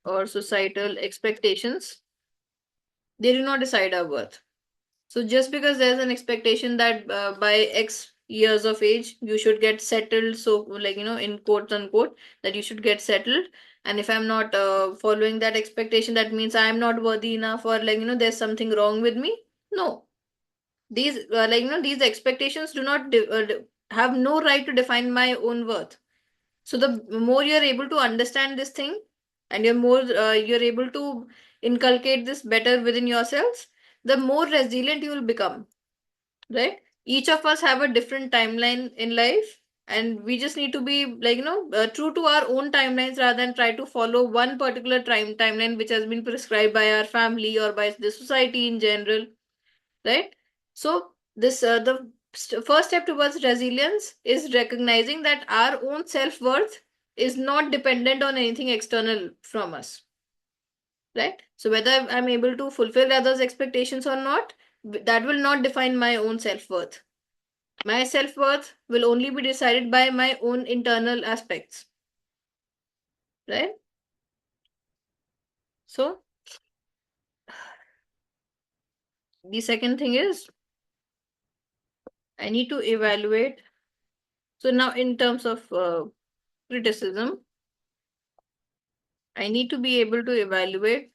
or societal expectations, they do not decide our worth. So just because there's an expectation that by X years of age you should get settled, so, like, in quotes unquote, that you should get settled, and if I'm not following that expectation, that means I'm not worthy enough, or, like, there's something wrong with me. No, these these expectations do not have no right to define my own worth. So the more you're able to understand this thing, and you're able to inculcate this better within yourselves, the more resilient you will become, right? Each of us have a different timeline in life, and we just need to be true to our own timelines rather than try to follow one particular timeline which has been prescribed by our family or by the society in general, right? So this the first step towards resilience is recognizing that our own self-worth is not dependent on anything external from us, right? So whether I'm able to fulfill others expectations or not, that will not define my own self-worth. My self-worth will only be decided by my own internal aspects, right? So the second thing is I need to evaluate. So now in terms of criticism, I need to be able to evaluate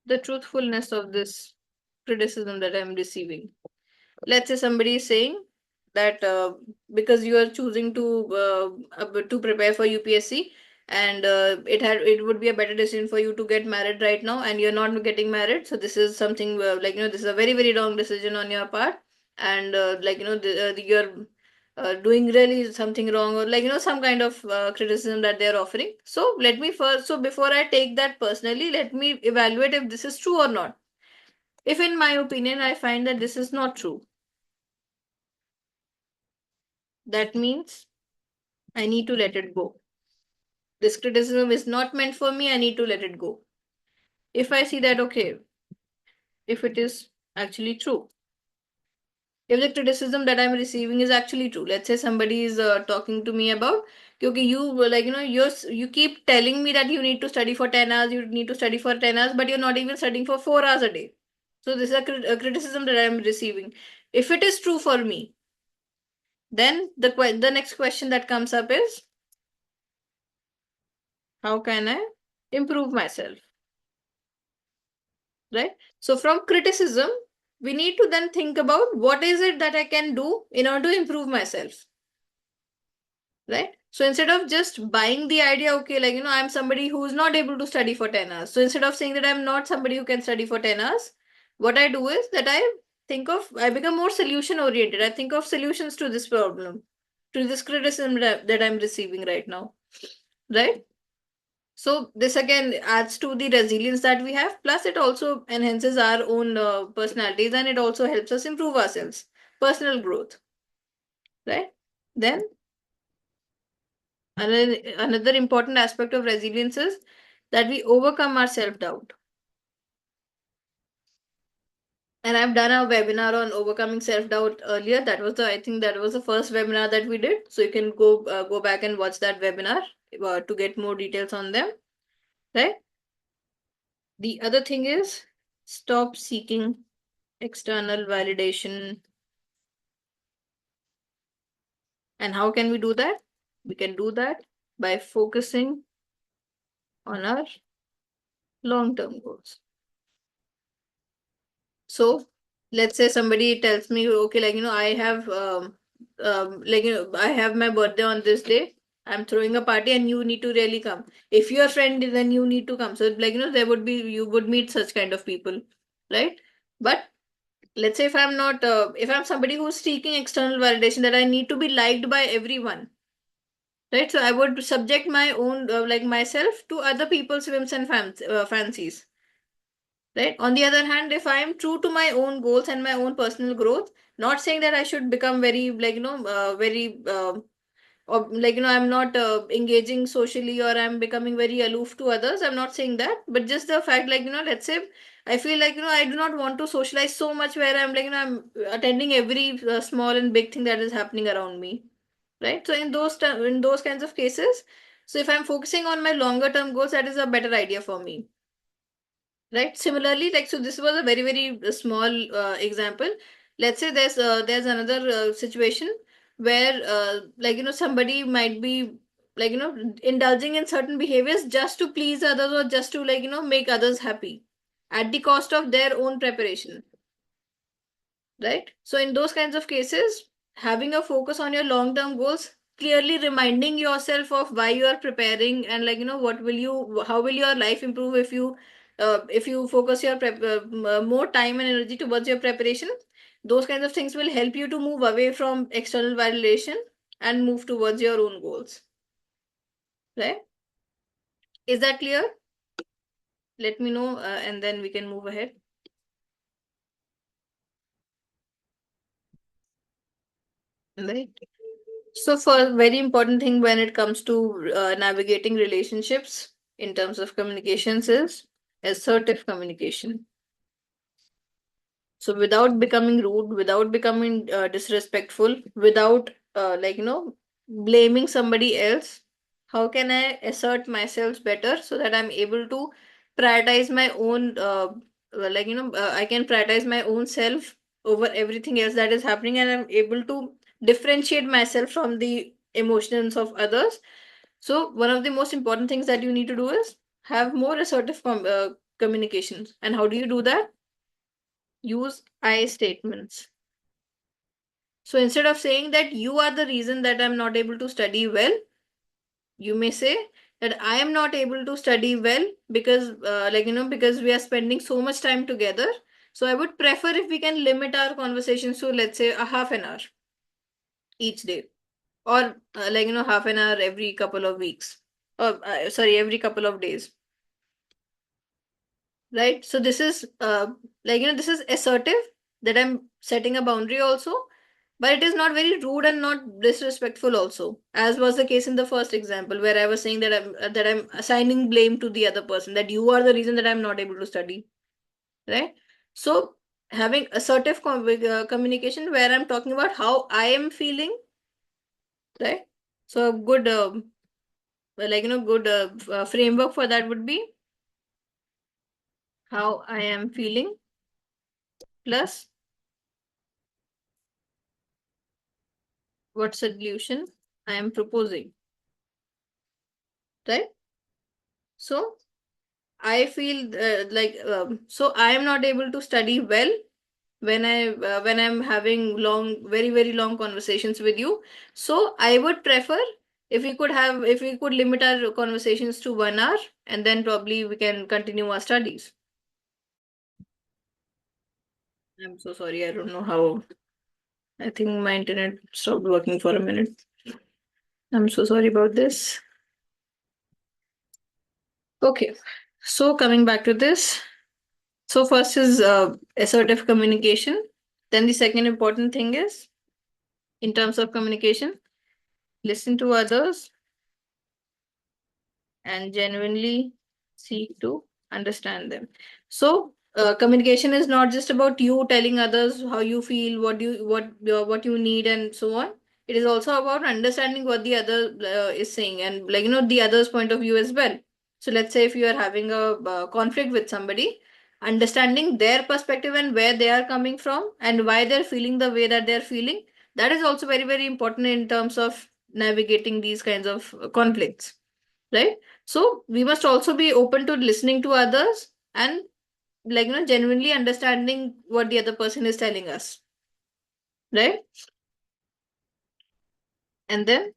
the truthfulness of this criticism that I'm receiving. Let's say somebody is saying that because you are choosing to prepare for UPSC, and it would be a better decision for you to get married right now, and you're not getting married. So this is something this is a very very wrong decision on your part, and you're doing really something wrong, or some kind of criticism that they're offering. So let me first, so before I take that personally, let me evaluate if this is true or not. If in my opinion I find that this is not true, that means I need to let it go. This criticism is not meant for me, I need to let it go. If I see that, okay, if it is actually true, if the criticism that I'm receiving is actually true, let's say somebody is talking to me about, okay, you keep telling me that you need to study for 10 hours, you need to study for 10 hours, but you're not even studying for 4 hours a day. So this is a criticism that I'm receiving. If it is true for me, then the next question that comes up is, how can I improve myself? Right? So from criticism, we need to then think about what is it that I can do in order to improve myself, right? So instead of just buying the idea, okay, I'm somebody who is not able to study for 10 hours. So instead of saying that I'm not somebody who can study for 10 hours, what I do is that I become more solution oriented. I think of solutions to this problem, to this criticism that I'm receiving right now, right? So this again adds to the resilience that we have. Plus, it also enhances our own personalities, and it also helps us improve ourselves, personal growth, right? Then another important aspect of resilience is that we overcome our self doubt. And I've done a webinar on overcoming self doubt earlier. I think that was the first webinar that we did. So you can go back and watch that webinar to get more details on them, right? The other thing is stop seeking external validation. And how can we do that? We can do that by focusing on our long term goals. So let's say somebody tells me, okay, I have I have my birthday on this day. I'm throwing a party and you need to really come. If you're a friend, then you need to come. So there would be, you would meet such kind of people, right? But let's say if I'm somebody who's seeking external validation, that I need to be liked by everyone, right? So I would subject my own myself to other people's whims and fancies, right? On the other hand, if I am true to my own goals and my own personal growth, not saying that I should become very very or I'm not engaging socially, or I'm becoming very aloof to others. I'm not saying that, but just the fact, let's say I feel I do not want to socialize so much where I'm I'm attending every small and big thing that is happening around me, right? So in those kinds of cases, so if I'm focusing on my longer term goals, that is a better idea for me, right? Similarly, so this was a very very small example. Let's say there's another situation where somebody might be indulging in certain behaviors just to please others, or just to make others happy at the cost of their own preparation, right? So in those kinds of cases, having a focus on your long term goals clearly reminding yourself of why you are preparing, and like, how will your life improve if you focus your more time and energy towards your preparation. Those kinds of things will help you to move away from external validation and move towards your own goals, right? Is that clear? Let me know, and then we can move ahead. Right. So, for very important thing when it comes to navigating relationships in terms of communications is assertive communication. So, without becoming rude, without becoming disrespectful, without blaming somebody else, how can I assert myself better so that I'm able to prioritize my own, I can prioritize my own self over everything else that is happening, and I'm able to differentiate myself from the emotions of others. So, one of the most important things that you need to do is have more assertive communications. And how do you do that? Use I statements. So instead of saying that you are the reason that I'm not able to study well, you may say that I am not able to study well because, because we are spending so much time together. So I would prefer if we can limit our conversations to, let's say, a half an hour each day, or half an hour every couple of weeks, or sorry, every couple of days, right? So this is this is assertive, that I'm setting a boundary also, but it is not very rude and not disrespectful also, as was the case in the first example where I was saying that I'm assigning blame to the other person, that you are the reason that I'm not able to study, right? So having assertive communication where I'm talking about how I am feeling, right? So a good good framework for that would be how I am feeling plus what solution I am proposing, right? So I feel so I am not able to study well when I'm having very very long conversations with you. So I would prefer if we could limit our conversations to 1 hour, and then probably we can continue our studies. I'm so sorry. I don't know how. I think my internet stopped working for a minute. I'm so sorry about this. Okay. So coming back to this. So first is assertive communication. Then the second important thing is, in terms of communication, listen to others and genuinely seek to understand them. So communication is not just about you telling others how you feel, what you need, and so on. It is also about understanding what the other is saying, and the other's point of view as well. So let's say if you are having a conflict with somebody, understanding their perspective and where they are coming from and why they're feeling the way that they're feeling, that is also very very important in terms of navigating these kinds of conflicts, right? So we must also be open to listening to others and genuinely understanding what the other person is telling us, right? And then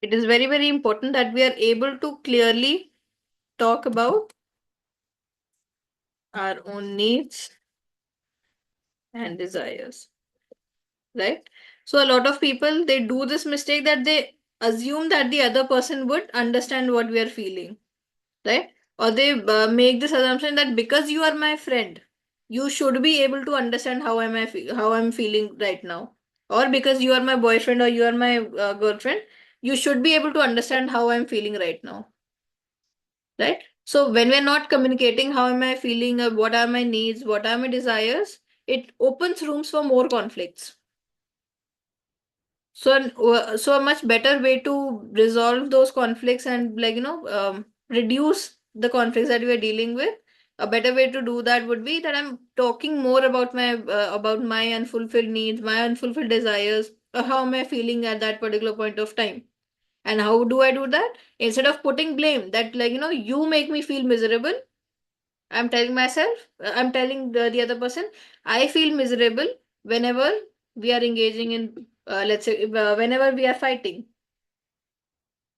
it is very very important that we are able to clearly talk about our own needs and desires, right? So a lot of people, they do this mistake that they assume that the other person would understand what we are feeling, right? Or they make this assumption that because you are my friend, you should be able to understand how I'm feeling right now. Or because you are my boyfriend or you are my girlfriend, you should be able to understand how I'm feeling right now, right? So when we're not communicating how am I feeling, or what are my needs, what are my desires, it opens rooms for more conflicts. So a much better way to resolve those conflicts and reduce the conflicts that we are dealing with. A better way to do that would be that I'm talking more about my unfulfilled needs, my unfulfilled desires, or how am I feeling at that particular point of time. And how do I do that? Instead of putting blame that you make me feel miserable, I'm telling the other person, I feel miserable whenever we are engaging in, let's say, whenever we are fighting.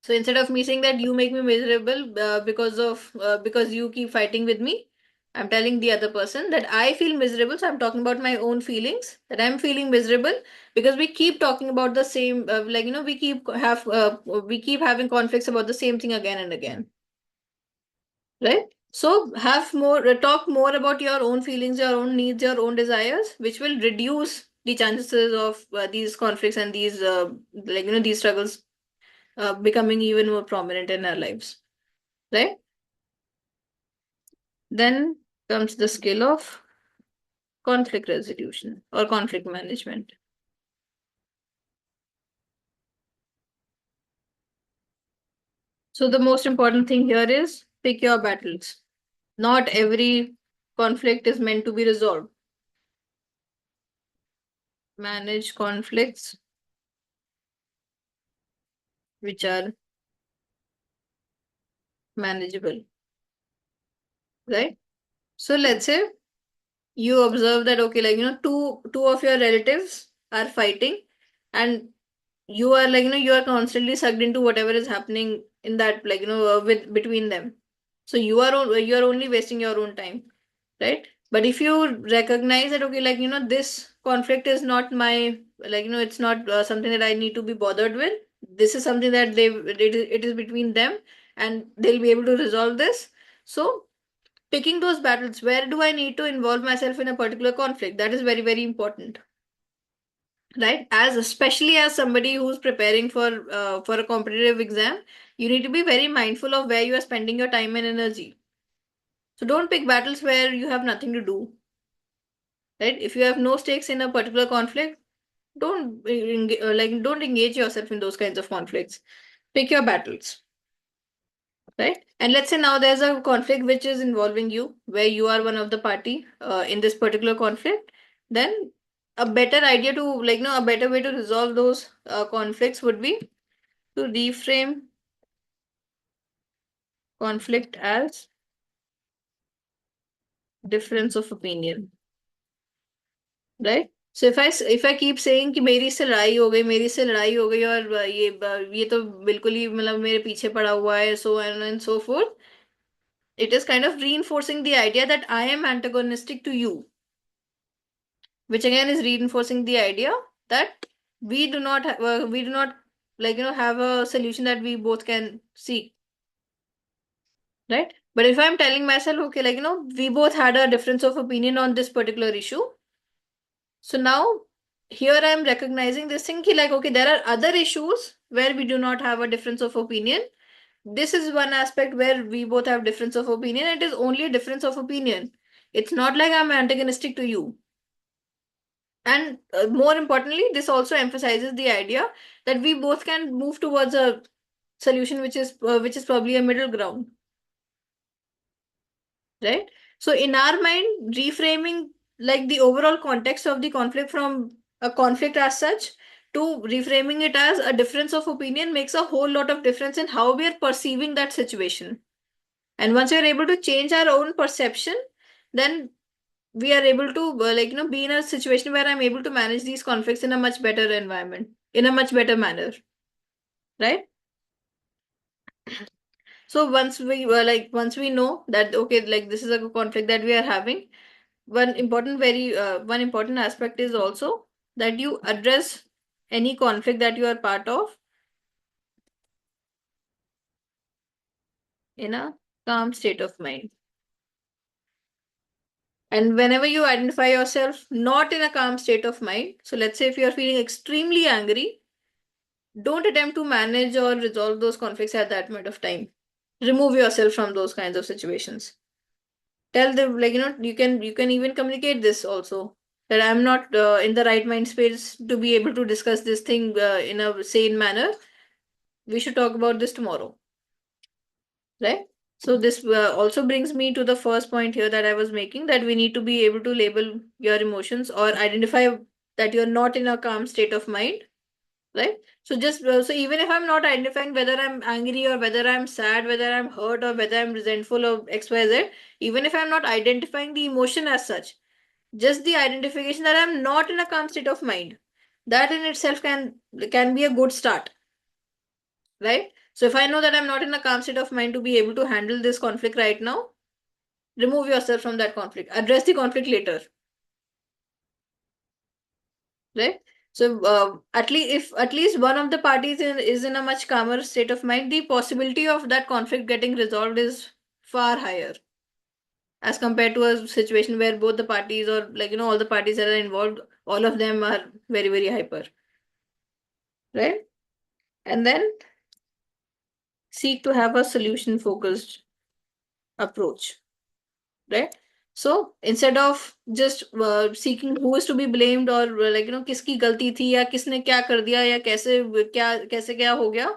So instead of me saying that you make me miserable because you keep fighting with me, I'm telling the other person that I feel miserable. So I'm talking about my own feelings, that I'm feeling miserable because we keep talking about the same, we keep having conflicts about the same thing again and again, right? So have more talk more about your own feelings, your own needs, your own desires, which will reduce the chances of these conflicts and these these struggles becoming even more prominent in our lives, right? Then comes the skill of conflict resolution or conflict management. So the most important thing here is pick your battles. Not every conflict is meant to be resolved. Manage conflicts which are manageable, right? So let's say you observe that, okay, two of your relatives are fighting, and you are you are constantly sucked into whatever is happening in that with between them. So you are only wasting your own time, right? But if you recognize that, okay, this conflict is not my, it's not something that I need to be bothered with. This is something that it is between them, and they'll be able to resolve this. So picking those battles, where do I need to involve myself in a particular conflict, that is very, very important, right? As especially as somebody who's preparing for a competitive exam, you need to be very mindful of where you are spending your time and energy. So don't pick battles where you have nothing to do, right? If you have no stakes in a particular conflict, don't engage yourself in those kinds of conflicts. Pick your battles, right? And let's say now there's a conflict which is involving you, where you are one of the party in this particular conflict. Then a better idea to a better way to resolve those conflicts would be to reframe conflict as difference of opinion, right? So if I keep saying कि मेरी इससे लड़ाई हो गई, मेरी इससे लड़ाई हो गई, और ये तो बिल्कुल ही मेरे पीछे पड़ा हुआ है, so and so forth, it is kind of reinforcing the idea that I am antagonistic to you, which again is reinforcing the idea that we do not have a solution that we both can seek, right? But if I'm telling myself, okay, we both had a difference of opinion on this particular issue, so now here I'm recognizing this thing ki okay, there are other issues where we do not have a difference of opinion. This is one aspect where we both have difference of opinion. It is only a difference of opinion. It's not like I'm antagonistic to you. And more importantly, this also emphasizes the idea that we both can move towards a solution which is probably a middle ground, right? So in our mind, reframing the overall context of the conflict from a conflict as such to reframing it as a difference of opinion makes a whole lot of difference in how we are perceiving that situation. And once we are able to change our own perception, then we are able to be in a situation where I'm able to manage these conflicts in a much better environment, in a much better manner, right? So once we know that, okay, this is a conflict that we are having, one important aspect is also that you address any conflict that you are part of in a calm state of mind. And whenever you identify yourself not in a calm state of mind, so let's say if you are feeling extremely angry, don't attempt to manage or resolve those conflicts at that moment of time. Remove yourself from those kinds of situations. Tell them, you can even communicate this also, that I'm not in the right mind space to be able to discuss this thing in a sane manner. We should talk about this tomorrow, right? So this also brings me to the first point here that I was making, that we need to be able to label your emotions or identify that you're not in a calm state of mind, right? So just so even if I'm not identifying whether I'm angry or whether I'm sad, whether I'm hurt or whether I'm resentful or XYZ, even if I'm not identifying the emotion as such, just the identification that I'm not in a calm state of mind, that in itself can be a good start, right? So if I know that I'm not in a calm state of mind to be able to handle this conflict right now, remove yourself from that conflict. Address the conflict later, right? So at least if at least one of the parties is in a much calmer state of mind, the possibility of that conflict getting resolved is far higher as compared to a situation where both the parties, or like all the parties that are involved, all of them are very very hyper, right? And then seek to have a solution focused approach, right? So instead of just seeking who is to be blamed, or किसकी गलती थी या किसने क्या कर दिया या कैसे क्या हो गया,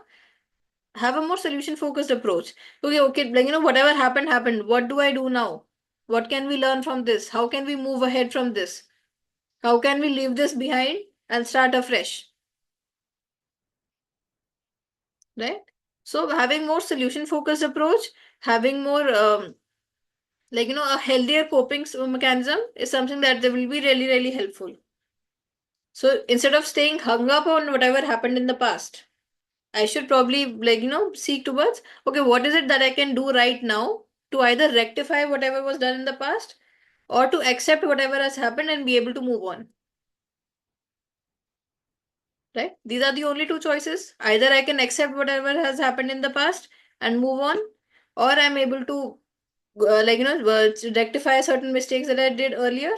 have a more solution focused approach. Okay, whatever happened. What do I do now? What can we learn from this? How can we move ahead from this? How can we leave this behind and start afresh? Right? So having more solution focused approach, having more a healthier coping mechanism is something that will be really really helpful. So instead of staying hung up on whatever happened in the past, I should probably seek towards, okay, what is it that I can do right now to either rectify whatever was done in the past, or to accept whatever has happened and be able to move on. Right? These are the only two choices. Either I can accept whatever has happened in the past and move on, or I'm able to rectify certain mistakes that I did earlier,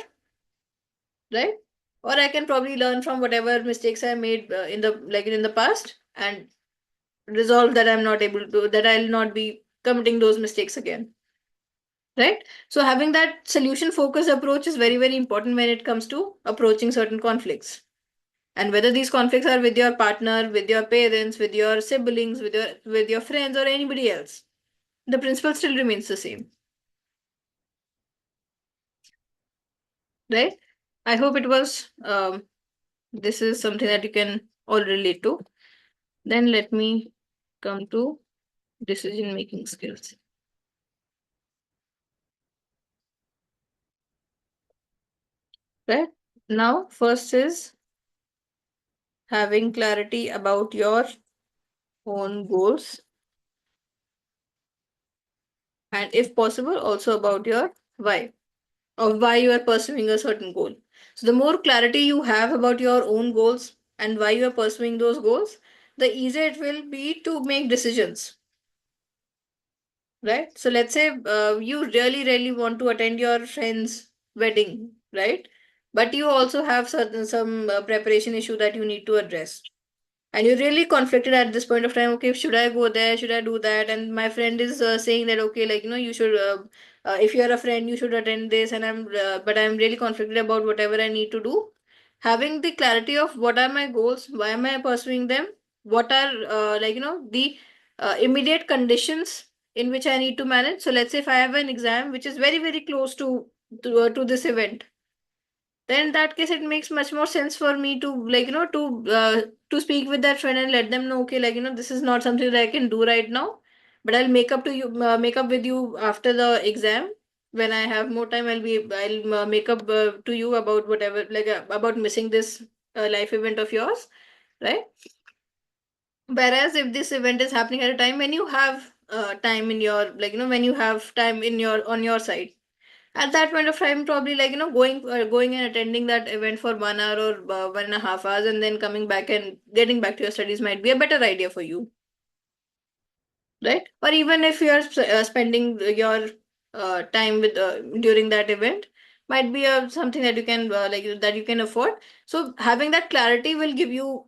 right? Or I can probably learn from whatever mistakes I made in the past and resolve that I'm not able to, that I'll not be committing those mistakes again. Right? So having that solution focused approach is very, very important when it comes to approaching certain conflicts. And whether these conflicts are with your partner, with your parents, with your siblings, with your friends, or anybody else, the principle still remains the same. Right? I hope it was this is something that you can all relate to. Then let me come to decision making skills. Right? Now, first is having clarity about your own goals, and if possible also about your why, or why you are pursuing a certain goal. So the more clarity you have about your own goals and why you are pursuing those goals, the easier it will be to make decisions, right? So let's say you really really want to attend your friend's wedding, right? But you also have certain some preparation issue that you need to address, and you're really conflicted at this point of time. Okay, should I go there, should I do that? And my friend is saying that, okay, you should if you're a friend you should attend this, and I'm really conflicted about whatever I need to do. Having the clarity of what are my goals, why am I pursuing them, what are the immediate conditions in which I need to manage. So let's say if I have an exam which is very very close to this event, then in that case it makes much more sense for me to to speak with that friend and let them know, okay, this is not something that I can do right now, but I'll make up with you after the exam. When I have more time, I'll make up to you about whatever, about missing this life event of yours, right? Whereas if this event is happening at a time when you have time in your, when you have time in your on your side, at that point of time probably going and attending that event for 1 hour or 1.5 hours, and then coming back and getting back to your studies might be a better idea for you, right? Or even if you are spending your time with during that event, might be something that you can that you can afford. So having that clarity will give you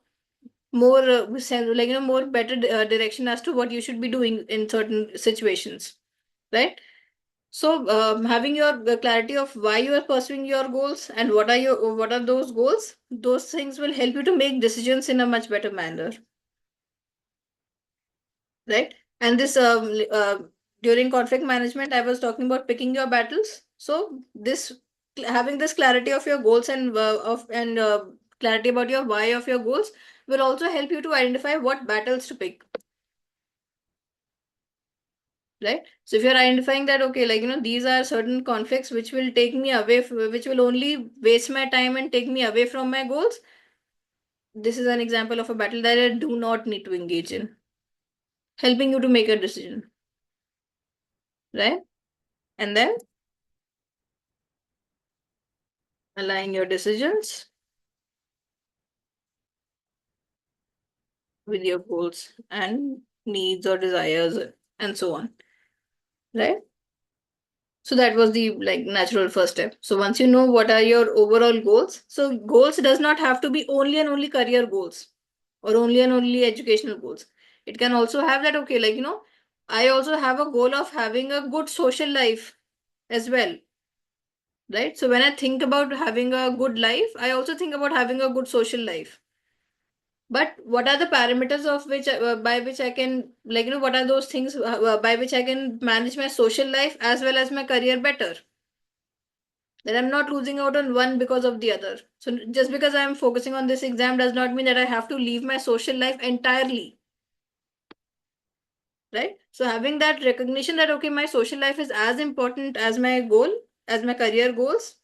more more better direction as to what you should be doing in certain situations, right? So, having your clarity of why you are pursuing your goals and what are those goals, those things will help you to make decisions in a much better manner, right? And this during conflict management, I was talking about picking your battles. So, this having this clarity of your goals and clarity about your why of your goals will also help you to identify what battles to pick. Right? So if you're identifying that, okay, these are certain conflicts which will take me away, which will only waste my time and take me away from my goals, this is an example of a battle that I do not need to engage in. helping you to make a decision, right? And then align your decisions with your goals and needs or desires and so on, right? So that was the like natural first step. So once you know what are your overall goals, so goals does not have to be only and only career goals or only and only educational goals. It can also have that, okay, like, I also have a goal of having a good social life as well, right? So when I think about having a good life, I also think about having a good social life. But what are the parameters of which by which I can, like, what are those things by which I can manage my social life as well as my career better, that I'm not losing out on one because of the other. So just because I'm focusing on this exam does not mean that I have to leave my social life entirely, right? So having that recognition that, okay, my social life is as important as my goal, as my career goals,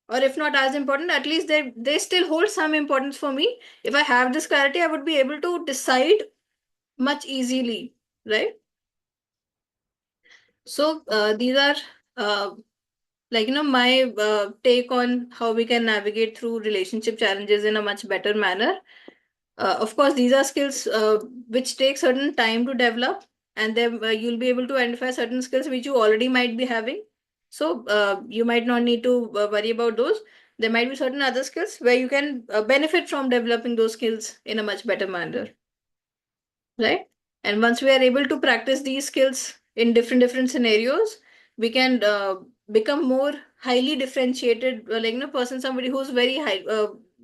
or if not as important, at least they still hold some importance for me. If I have this clarity, I would be able to decide much easily, right? So these are like, my take on how we can navigate through relationship challenges in a much better manner. Of course, these are skills which take certain time to develop, and then you'll be able to identify certain skills which you already might be having. So you might not need to worry about those. There might be certain other skills where you can benefit from developing those skills in a much better manner, right? And once we are able to practice these skills in different scenarios, we can become more highly differentiated, like, person, somebody who's very high,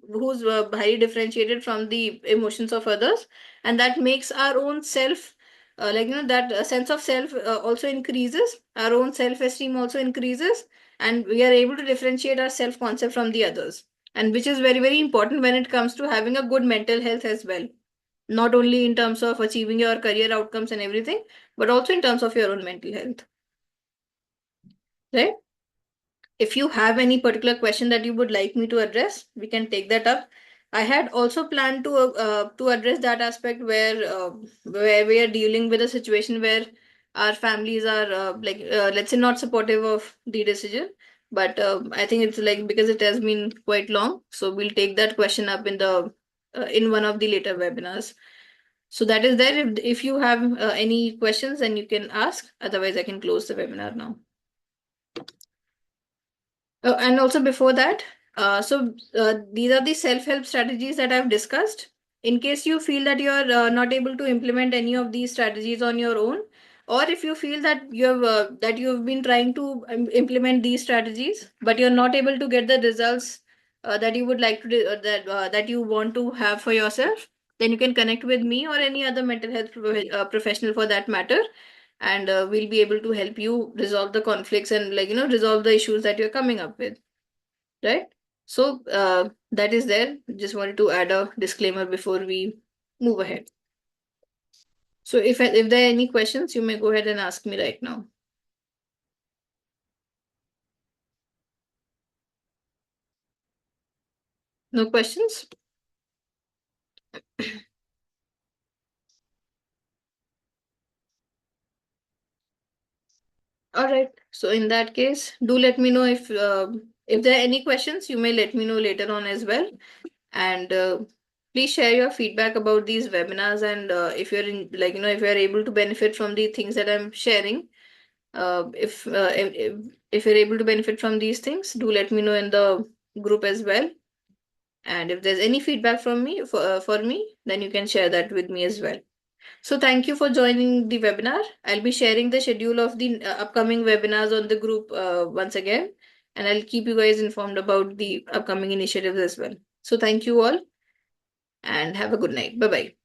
who's highly differentiated from the emotions of others, and that makes our own self, like, that sense of self also increases, our own self-esteem also increases, and we are able to differentiate our self-concept from the others, and which is very, very important when it comes to having a good mental health as well, not only in terms of achieving your career outcomes and everything, but also in terms of your own mental health, right? If you have any particular question that you would like me to address, we can take that up. I had also planned to address that aspect where we are dealing with a situation where our families are like, let's say, not supportive of the decision. But I think it's like, because it has been quite long, so we'll take that question up in one of the later webinars. So that is there. If you have any questions, then you can ask. Otherwise, I can close the webinar now. And also before that, these are the self-help strategies that I've discussed. In case you feel that you're not able to implement any of these strategies on your own, or if you feel that you've been trying to implement these strategies, but you're not able to get the results that you would like to that you want to have for yourself, then you can connect with me or any other mental health professional for that matter, and we'll be able to help you resolve the conflicts and, like, resolve the issues that you're coming up with, right? So that is there. Just wanted to add a disclaimer before we move ahead. So if there are any questions, you may go ahead and ask me right now. No questions? All right. So in that case, do let me know if there are any questions. You may let me know later on as well. And please share your feedback about these webinars. And if you're in, like, if you're able to benefit from the things that I'm sharing, if you're able to benefit from these things, do let me know in the group as well. And if there's any feedback from me for me, then you can share that with me as well. So thank you for joining the webinar. I'll be sharing the schedule of the upcoming webinars on the group once again, and I'll keep you guys informed about the upcoming initiatives as well. So thank you all, and have a good night. Bye bye.